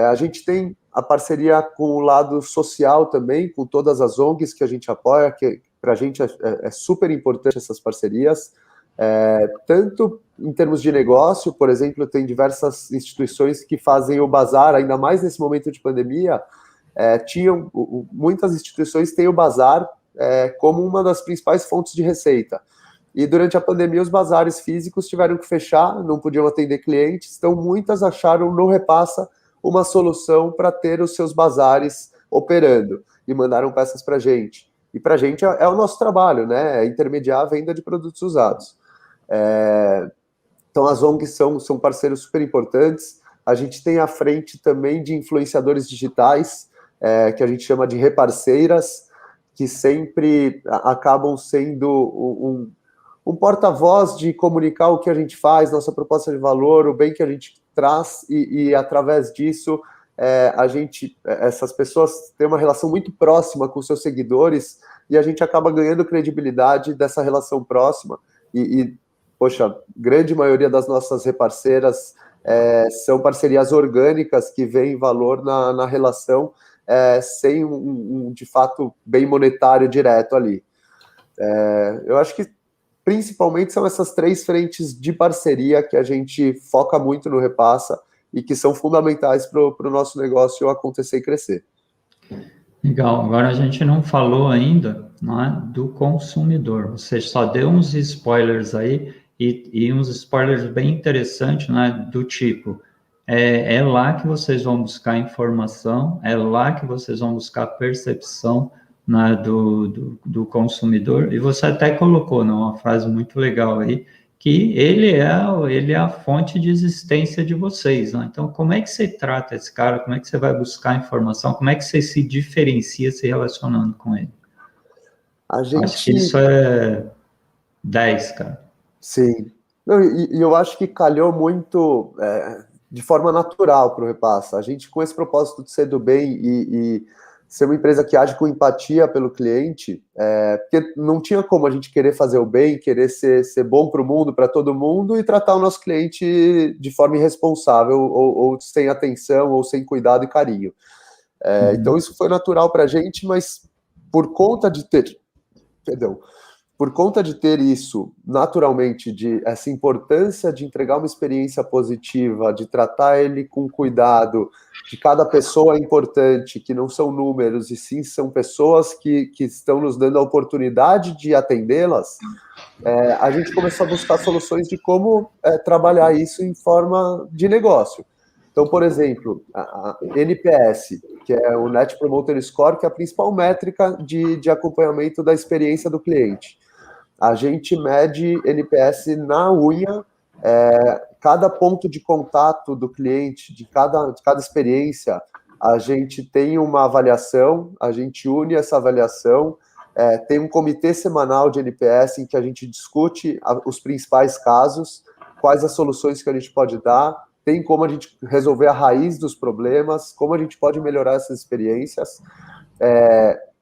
A gente tem a parceria com o lado social também, com todas as ONGs que a gente apoia, que para a gente é super importante essas parcerias, tanto em termos de negócio, por exemplo, tem diversas instituições que fazem o bazar, ainda mais nesse momento de pandemia. Muitas instituições têm o bazar como uma das principais fontes de receita. E durante a pandemia, os bazares físicos tiveram que fechar, não podiam atender clientes, então muitas acharam no Repassa uma solução para ter os seus bazares operando, e mandaram peças para a gente. E para a gente é o nosso trabalho, né? É intermediar a venda de produtos usados. Então, as ONGs são parceiros super importantes. A gente tem à frente também de influenciadores digitais, que a gente chama de reparceiras, que sempre acabam sendo um porta-voz de comunicar o que a gente faz, nossa proposta de valor, o bem que a gente traz, e através disso, essas pessoas têm uma relação muito próxima com seus seguidores, e a gente acaba ganhando credibilidade dessa relação próxima, poxa, grande maioria das nossas reparceiras são parcerias orgânicas que veem valor na relação, sem de fato, bem monetário direto ali. Eu acho que principalmente são essas 3 frentes de parceria que a gente foca muito no Repassa e que são fundamentais para o nosso negócio acontecer e crescer. Legal. Agora a gente não falou ainda, não é, do consumidor. Você só deu uns spoilers aí, e uns spoilers bem interessantes, né, do tipo, é lá que vocês vão buscar informação, é lá que vocês vão buscar percepção, né, do consumidor, e você até colocou, né, uma frase muito legal aí, que ele é a fonte de existência de vocês, né? Então, como é que você trata esse cara? Como é que você vai buscar informação? Como é que você se diferencia se relacionando com ele? Acho que isso é 10, cara. Sim. Não, e eu acho que calhou muito de forma natural para o Repassa. A gente, com esse propósito de ser do bem e ser uma empresa que age com empatia pelo cliente, porque não tinha como a gente querer fazer o bem, querer ser bom para o mundo, para todo mundo, e tratar o nosso cliente de forma irresponsável, ou sem atenção, ou sem cuidado e carinho. Então, isso foi natural para a gente, mas por conta de ter... Perdão. por conta de ter isso, naturalmente, de essa importância de entregar uma experiência positiva, de tratar ele com cuidado, que cada pessoa é importante, que não são números, e sim são pessoas que estão nos dando a oportunidade de atendê-las, a gente começou a buscar soluções de como trabalhar isso em forma de negócio. Então, por exemplo, a NPS, que é o Net Promoter Score, que é a principal métrica de acompanhamento da experiência do cliente. A gente mede NPS na unha, cada ponto de contato do cliente, de cada experiência, a gente tem uma avaliação, a gente une essa avaliação, tem um comitê semanal de NPS em que a gente discute os principais casos, quais as soluções que a gente pode dar, tem como a gente resolver a raiz dos problemas, como a gente pode melhorar essas experiências.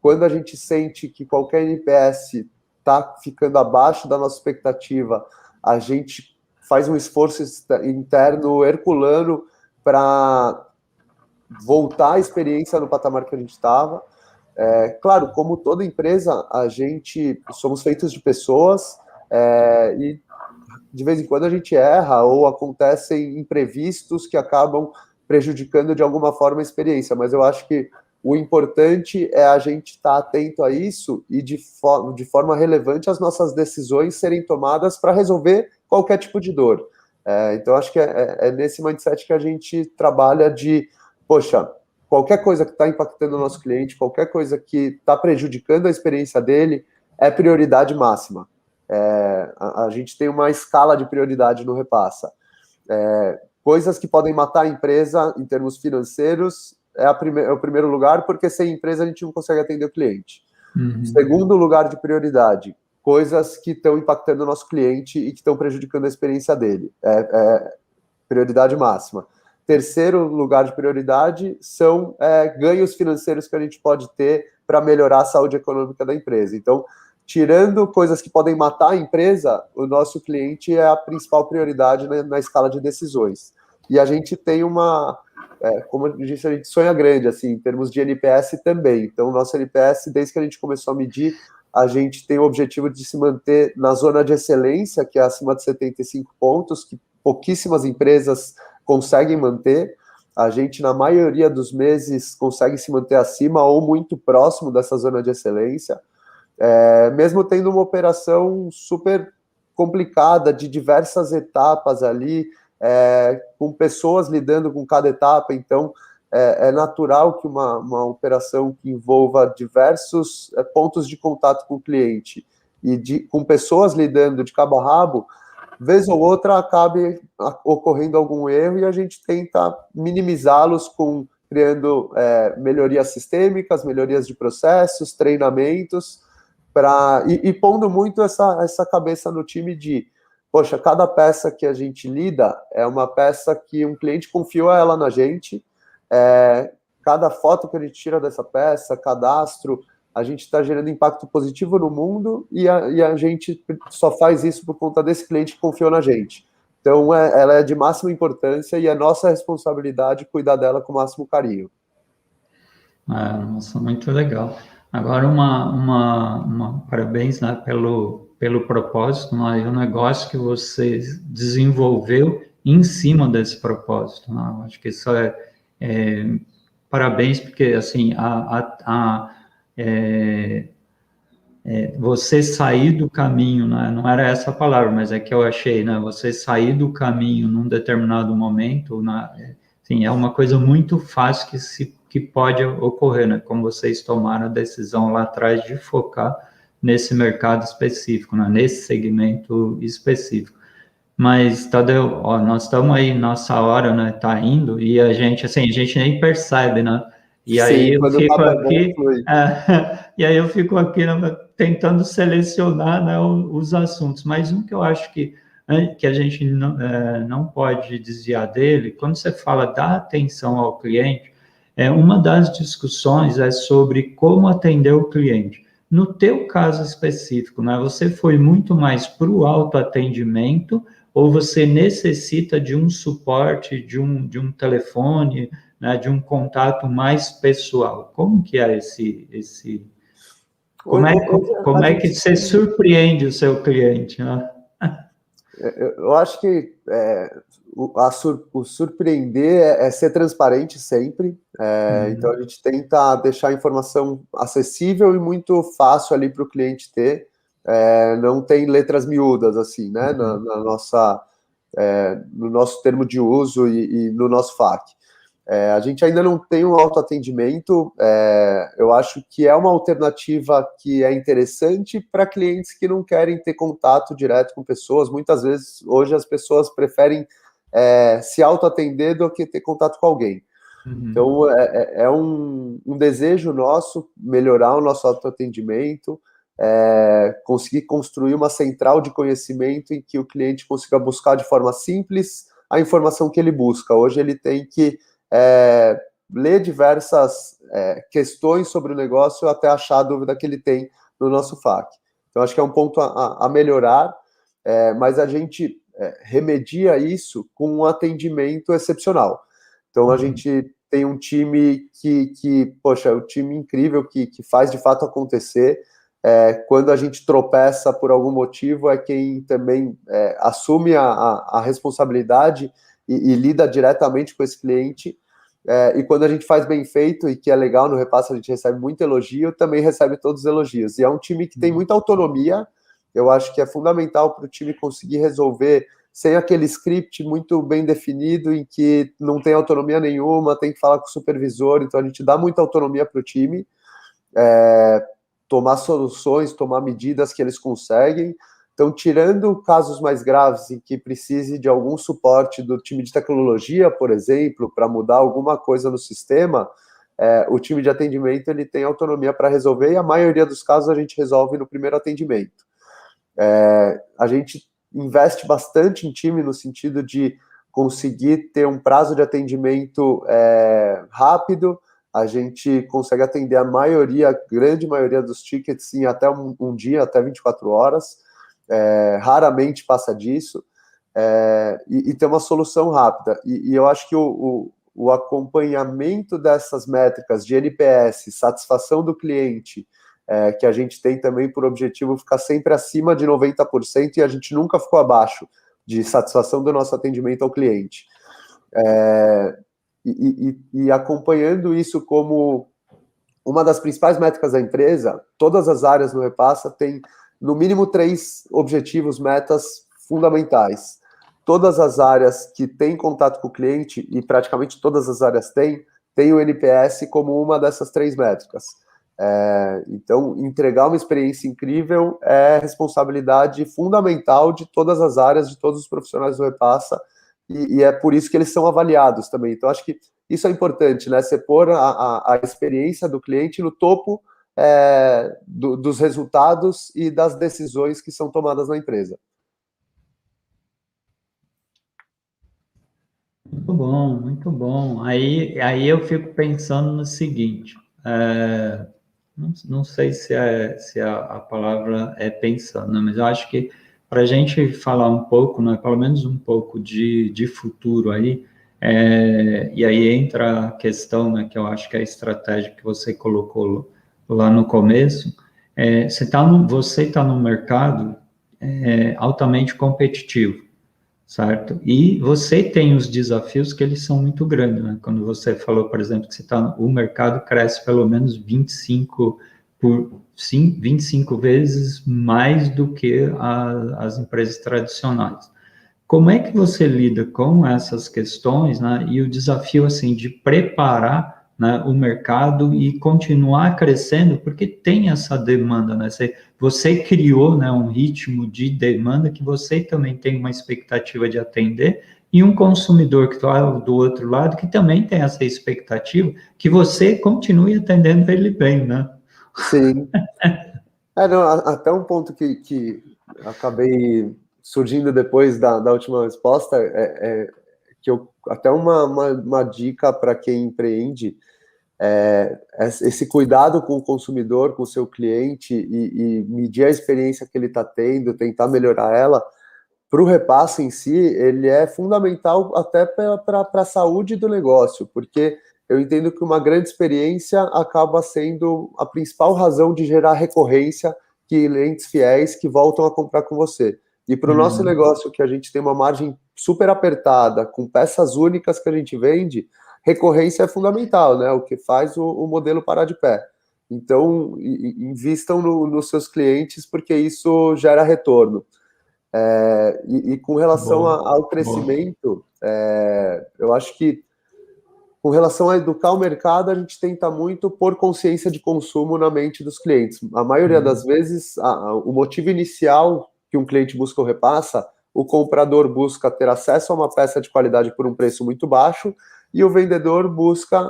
Quando a gente sente que qualquer NPS está ficando abaixo da nossa expectativa, a gente faz um esforço interno herculano para voltar a experiência no patamar que a gente estava. Claro, como toda empresa, a gente somos feitos de pessoas e de vez em quando a gente erra ou acontecem imprevistos que acabam prejudicando de alguma forma a experiência, mas eu acho que o importante é a gente estar atento a isso e de forma relevante as nossas decisões serem tomadas para resolver qualquer tipo de dor. Então, acho que é nesse mindset que a gente trabalha de, poxa, qualquer coisa que está impactando o nosso cliente, qualquer coisa que está prejudicando a experiência dele, é prioridade máxima. A gente tem uma escala de prioridade no Repassa. Coisas que podem matar a empresa em termos financeiros é o primeiro lugar, porque sem empresa a gente não consegue atender o cliente. Uhum. Segundo lugar de prioridade, coisas que estão impactando o nosso cliente e que estão prejudicando a experiência dele. Prioridade máxima. Terceiro lugar de prioridade são ganhos financeiros que a gente pode ter para melhorar a saúde econômica da empresa. Então, tirando coisas que podem matar a empresa, o nosso cliente é a principal prioridade na escala de decisões. E a gente tem como eu disse, a gente sonha grande, assim, em termos de NPS também. Então, o nosso NPS, desde que a gente começou a medir, a gente tem o objetivo de se manter na zona de excelência, que é acima de 75 pontos, que pouquíssimas empresas conseguem manter. A gente, na maioria dos meses, consegue se manter acima ou muito próximo dessa zona de excelência. Mesmo tendo uma operação super complicada, de diversas etapas ali, com pessoas lidando com cada etapa, então é natural que uma operação que envolva diversos pontos de contato com o cliente e com pessoas lidando de cabo a rabo, vez ou outra acabe ocorrendo algum erro e a gente tenta minimizá-los criando melhorias sistêmicas, melhorias de processos, treinamentos, e pondo muito essa cabeça no time de, poxa, cada peça que a gente lida é uma peça que um cliente confiou ela na gente, cada foto que a gente tira dessa peça, cadastro, a gente está gerando impacto positivo no mundo e a gente só faz isso por conta desse cliente que confiou na gente. Então, ela é de máxima importância e é nossa responsabilidade cuidar dela com o máximo carinho. Nossa, muito legal. Agora, parabéns, né, pelo propósito, né, e o negócio que você desenvolveu em cima desse propósito. Né? Eu acho que isso parabéns, porque, assim, você sair do caminho, né, não era essa a palavra, mas é que eu achei, né, você sair do caminho num determinado momento, né, assim, é uma coisa muito fácil que pode ocorrer, né? Como vocês tomaram a decisão lá atrás de focar nesse mercado específico, né? Nesse segmento específico. Mas, Tadeu, nós estamos aí, nossa hora, né? Tá indo, e a gente nem percebe, né? E aí eu fico aqui, e aí eu fico aqui, né, tentando selecionar, né, os assuntos. Mas um que eu acho que a gente não pode desviar dele, quando você fala da atenção ao cliente, uma das discussões é sobre como atender o cliente. No teu caso específico, né, você foi muito mais para o autoatendimento ou você necessita de um suporte, de um telefone, né, de um contato mais pessoal? Como que é esse... Como é que você surpreende o seu cliente, né? Eu acho que o surpreender é ser transparente sempre. Então a gente tenta deixar a informação acessível e muito fácil ali para o cliente ter. Não tem letras miúdas assim, né? Na nossa, no nosso termo de uso e no nosso FAQ. A gente ainda não tem um autoatendimento, eu acho que é uma alternativa que é interessante para clientes que não querem ter contato direto com pessoas. Muitas vezes, hoje, as pessoas preferem se autoatender do que ter contato com alguém. Então, é um desejo nosso melhorar o nosso autoatendimento, conseguir construir uma central de conhecimento em que o cliente consiga buscar de forma simples a informação que ele busca. Hoje ele tem que ler diversas questões sobre o negócio até achar a dúvida que ele tem no nosso FAQ. Então, acho que é um ponto a melhorar, mas a gente remedia isso com um atendimento excepcional. Então, a gente tem um time poxa, é um time incrível que faz de fato acontecer. Quando a gente tropeça por algum motivo, é quem também assume a responsabilidade e lida diretamente com esse cliente. E quando a gente faz bem feito, e que é legal no Repassa, a gente recebe muito elogio, também recebe todos os elogios. E é um time que tem muita autonomia. Eu acho que é fundamental para o time conseguir resolver sem aquele script muito bem definido, em que não tem autonomia nenhuma, tem que falar com o supervisor. Então a gente dá muita autonomia para o time, tomar soluções, tomar medidas que eles conseguem. Então, tirando casos mais graves em que precise de algum suporte do time de tecnologia, por exemplo, para mudar alguma coisa no sistema, o time de atendimento ele tem autonomia para resolver, e a maioria dos casos a gente resolve no primeiro atendimento. A gente investe bastante em time no sentido de conseguir ter um prazo de atendimento rápido. A gente consegue atender a grande maioria dos tickets em até um dia, até 24 horas. Raramente passa disso, e ter uma solução rápida. E eu acho que o acompanhamento dessas métricas de NPS, satisfação do cliente, que a gente tem também por objetivo ficar sempre acima de 90%, e a gente nunca ficou abaixo de satisfação do nosso atendimento ao cliente. E acompanhando isso como uma das principais métricas da empresa, todas as áreas no Repassa têm no mínimo 3 objetivos, metas fundamentais. Todas as áreas que têm contato com o cliente, e praticamente todas as áreas têm o NPS como uma dessas 3 métricas. Então, entregar uma experiência incrível é responsabilidade fundamental de todas as áreas, de todos os profissionais do Repassa, e é por isso que eles são avaliados também. Então, acho que isso é importante, né? Você pôr a experiência do cliente no topo dos resultados e das decisões que são tomadas na empresa. Muito bom, muito bom. Aí eu fico pensando no seguinte, não sei se a palavra é pensando, né, mas eu acho que para a gente falar um pouco, né, pelo menos um pouco de futuro aí, e aí entra a questão, né, que eu acho que é a estratégia que você colocou lá no começo, você está no mercado altamente competitivo, certo? E você tem os desafios que eles são muito grandes, né? Quando você falou, por exemplo, que o mercado cresce pelo menos 25 vezes mais do que as empresas tradicionais. Como é que você lida com essas questões, né? E o desafio, assim, de preparar, né, o mercado e continuar crescendo, porque tem essa demanda, né? Você criou, né, um ritmo de demanda que você também tem uma expectativa de atender, e um consumidor que está do outro lado que também tem essa expectativa que você continue atendendo ele bem, né? Sim. Não, até um ponto que acabei surgindo depois da última resposta, que até uma dica para quem empreende, esse cuidado com o consumidor, com o seu cliente, e medir a experiência que ele está tendo, tentar melhorar ela. Para o repasse em si, ele é fundamental até para a saúde do negócio, porque eu entendo que uma grande experiência acaba sendo a principal razão de gerar recorrência, clientes fiéis que voltam a comprar com você. E para o nosso negócio, que a gente tem uma margem super apertada, com peças únicas que a gente vende, recorrência é fundamental, né? O que faz o modelo parar de pé. Então, invistam nos seus clientes, porque isso gera retorno. E com relação ao crescimento, eu acho que com relação a educar o mercado, a gente tenta muito pôr consciência de consumo na mente dos clientes. A maioria das vezes, o motivo inicial que um cliente busca ou repassa, o comprador busca ter acesso a uma peça de qualidade por um preço muito baixo, e o vendedor busca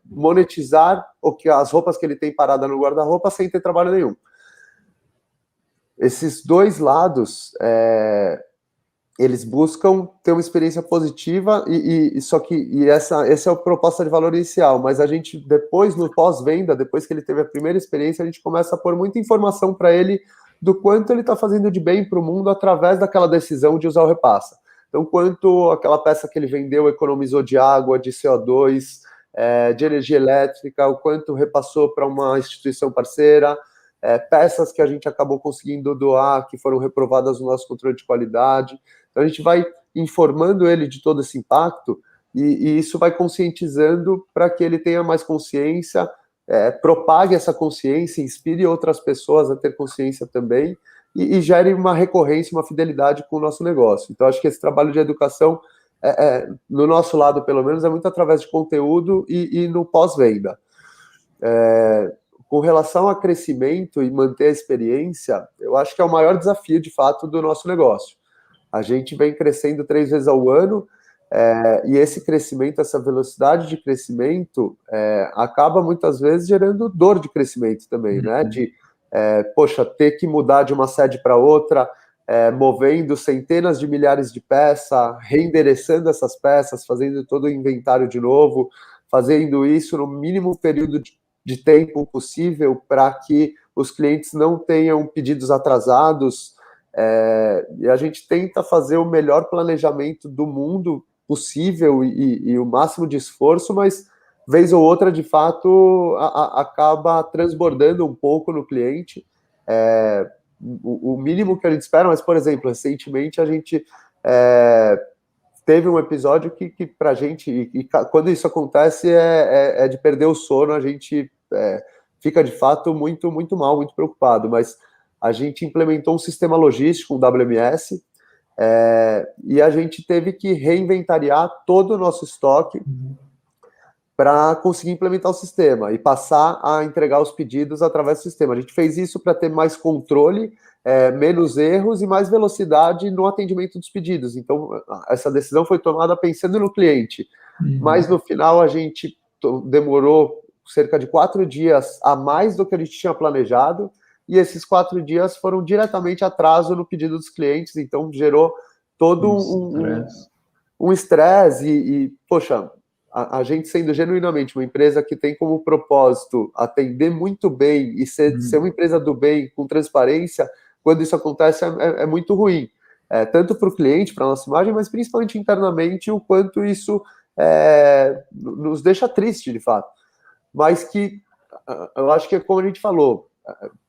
monetizar as roupas que ele tem parada no guarda-roupa sem ter trabalho nenhum. Esses dois lados, eles buscam ter uma experiência positiva, essa é a proposta de valor inicial, mas a gente depois, no pós-venda, depois que ele teve a primeira experiência, a gente começa a pôr muita informação para ele do quanto ele está fazendo de bem para o mundo através daquela decisão de usar o repassa. Então, quanto aquela peça que ele vendeu economizou de água, de CO2, de energia elétrica, o quanto repassou para uma instituição parceira, peças que a gente acabou conseguindo doar, que foram reprovadas no nosso controle de qualidade. Então, a gente vai informando ele de todo esse impacto e isso vai conscientizando para que ele tenha mais consciência, propague essa consciência, inspire outras pessoas a ter consciência também e gere uma recorrência, uma fidelidade com o nosso negócio. Então, acho que esse trabalho de educação, no nosso lado, pelo menos, é muito através de conteúdo e no pós-venda. Com relação a crescimento e manter a experiência, eu acho que é o maior desafio, de fato, do nosso negócio. A gente vem crescendo 3 vezes ao ano, e esse crescimento, essa velocidade de crescimento, acaba muitas vezes gerando dor de crescimento também, né? De, ter que mudar de uma sede para outra, movendo centenas de milhares de peças, reendereçando essas peças, fazendo todo o inventário de novo, fazendo isso no mínimo período de tempo possível para que os clientes não tenham pedidos atrasados, e a gente tenta fazer o melhor planejamento do mundo possível e o máximo de esforço, mas vez ou outra, de fato, acaba transbordando um pouco no cliente, o mínimo que a gente espera, mas, por exemplo, recentemente a gente teve um episódio que para a gente, e quando isso acontece, é de perder o sono, a gente fica, de fato, muito, muito mal, muito preocupado, mas a gente implementou um sistema logístico, um WMS, e a gente teve que reinventariar todo o nosso estoque para conseguir implementar o sistema e passar a entregar os pedidos através do sistema. A gente fez isso para ter mais controle, menos erros e mais velocidade no atendimento dos pedidos. Então, essa decisão foi tomada pensando no cliente. Mas, no final, a gente demorou cerca de 4 dias a mais do que a gente tinha planejado, e esses 4 dias foram diretamente atraso no pedido dos clientes, então gerou todo um estresse poxa, a gente sendo genuinamente uma empresa que tem como propósito atender muito bem e ser uma empresa do bem, com transparência, quando isso acontece é muito ruim. Tanto para o cliente, para a nossa imagem, mas principalmente internamente, o quanto isso nos deixa triste, de fato. Mas que eu acho que é como a gente falou,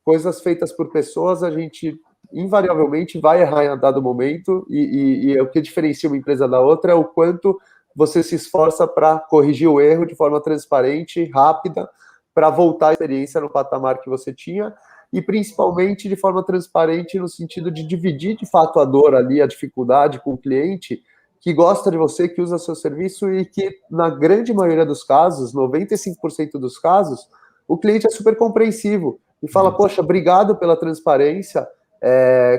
coisas feitas por pessoas, a gente invariavelmente vai errar em dado momento, e o que diferencia uma empresa da outra é o quanto você se esforça para corrigir o erro de forma transparente, rápida, para voltar a experiência no patamar que você tinha, e principalmente de forma transparente no sentido de dividir de fato a dor ali, a dificuldade com o cliente que gosta de você, que usa seu serviço e que, na grande maioria dos casos, 95% dos casos, o cliente é super compreensivo e fala, poxa, obrigado pela transparência,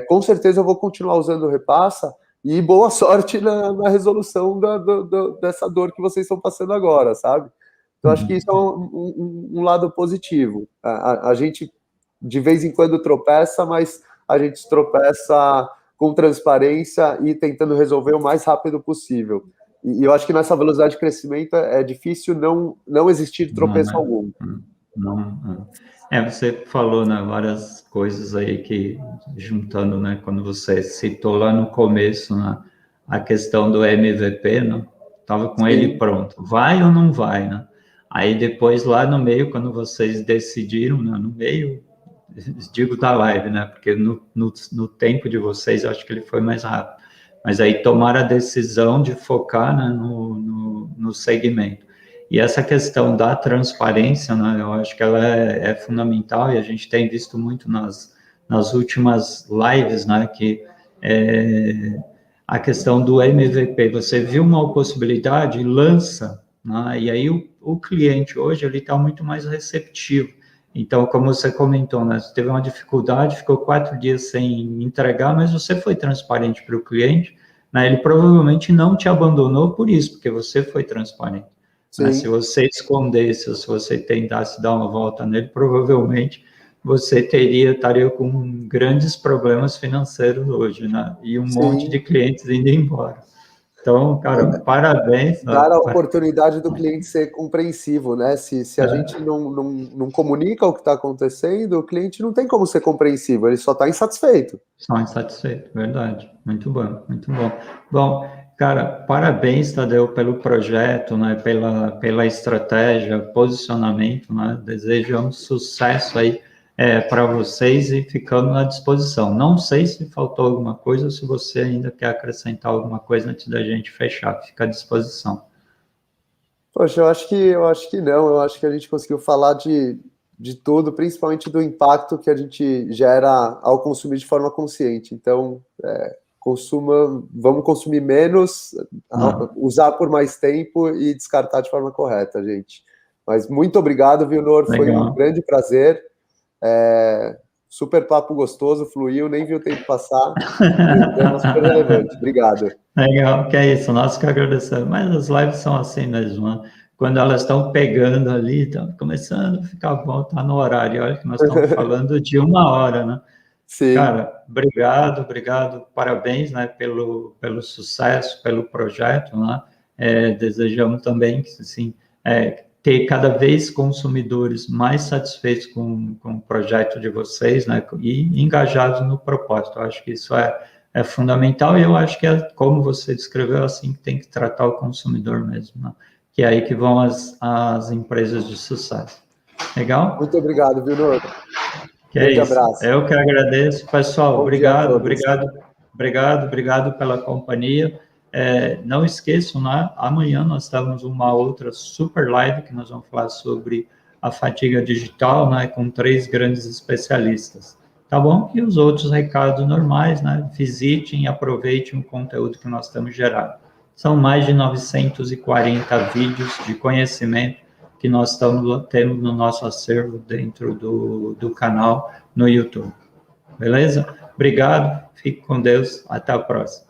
com certeza eu vou continuar usando o Repassa e boa sorte na resolução dessa dor que vocês estão passando agora, sabe? Então, acho que isso é um lado positivo. A gente, de vez em quando, tropeça, mas a gente tropeça com transparência e tentando resolver o mais rápido possível. E eu acho que nessa velocidade de crescimento é difícil não existir tropeço algum. Não. Você falou, né, várias coisas aí que, juntando, né, quando você citou lá no começo, né, a questão do MVP, né, estava com ele pronto, vai ou não vai, né? Aí depois, lá no meio, quando vocês decidiram, né, no meio, digo da live, né, porque no tempo de vocês, eu acho que ele foi mais rápido, mas aí tomaram a decisão de focar, né, no segmento. E essa questão da transparência, né, eu acho que ela é fundamental, e a gente tem visto muito nas últimas lives, né, que a questão do MVP, você viu uma possibilidade, lança, né, e aí o cliente hoje ele está muito mais receptivo. Então, como você comentou, né, você teve uma dificuldade, ficou 4 dias sem entregar, mas você foi transparente para o cliente, né, ele provavelmente não te abandonou por isso, porque você foi transparente. Né? Se você escondesse, ou se você tentasse dar uma volta nele, provavelmente você estaria com grandes problemas financeiros hoje, né? E um monte de clientes indo embora. Então, cara, parabéns. Dar a oportunidade do cliente ser compreensivo, né? Se a gente não comunica o que está acontecendo, o cliente não tem como ser compreensivo, ele só está insatisfeito. Só insatisfeito, verdade. Muito bom, muito bom. Bom, cara, parabéns, Tadeu, pelo projeto, né? Pela estratégia, posicionamento, né? Desejamos sucesso aí para vocês e ficando à disposição. Não sei se faltou alguma coisa ou se você ainda quer acrescentar alguma coisa antes da gente fechar. Fica à disposição. Poxa, eu acho que não. Eu acho que a gente conseguiu falar de tudo, principalmente do impacto que a gente gera ao consumir de forma consciente. Então, vamos consumir menos, usar por mais tempo e descartar de forma correta, gente. Mas muito obrigado, viu, Nor? Foi um grande prazer. Super papo gostoso, fluiu, nem vi o tempo passar. O tema super relevante. Obrigado. Legal, que é isso, nós que agradecemos. Mas as lives são assim mesmo, né? Quando elas estão pegando ali, estão começando a ficar bom, tá no horário. Olha que nós estamos falando de 1 hora, né? Sim. Cara, obrigado, parabéns, né, pelo sucesso, pelo projeto, né? Desejamos também que, assim, ter cada vez consumidores mais satisfeitos com o projeto de vocês, né, e engajados no propósito. Eu acho que isso é fundamental e eu acho que como você descreveu, assim que tem que tratar o consumidor mesmo, né? Que é aí que vão as empresas de sucesso. Legal? Muito obrigado, viu, Nor? Que é isso. Abraço. Eu que agradeço, pessoal. Obrigado pela companhia. Não esqueçam, né? Amanhã nós temos uma outra super live que nós vamos falar sobre a fadiga digital, né? Com 3 grandes especialistas. Tá bom? E os outros recados normais, né? Visitem e aproveitem o conteúdo que nós temos gerado. São mais de 940 vídeos de conhecimento que nós temos no nosso acervo dentro do canal no YouTube. Beleza? Obrigado, fique com Deus, até a próxima.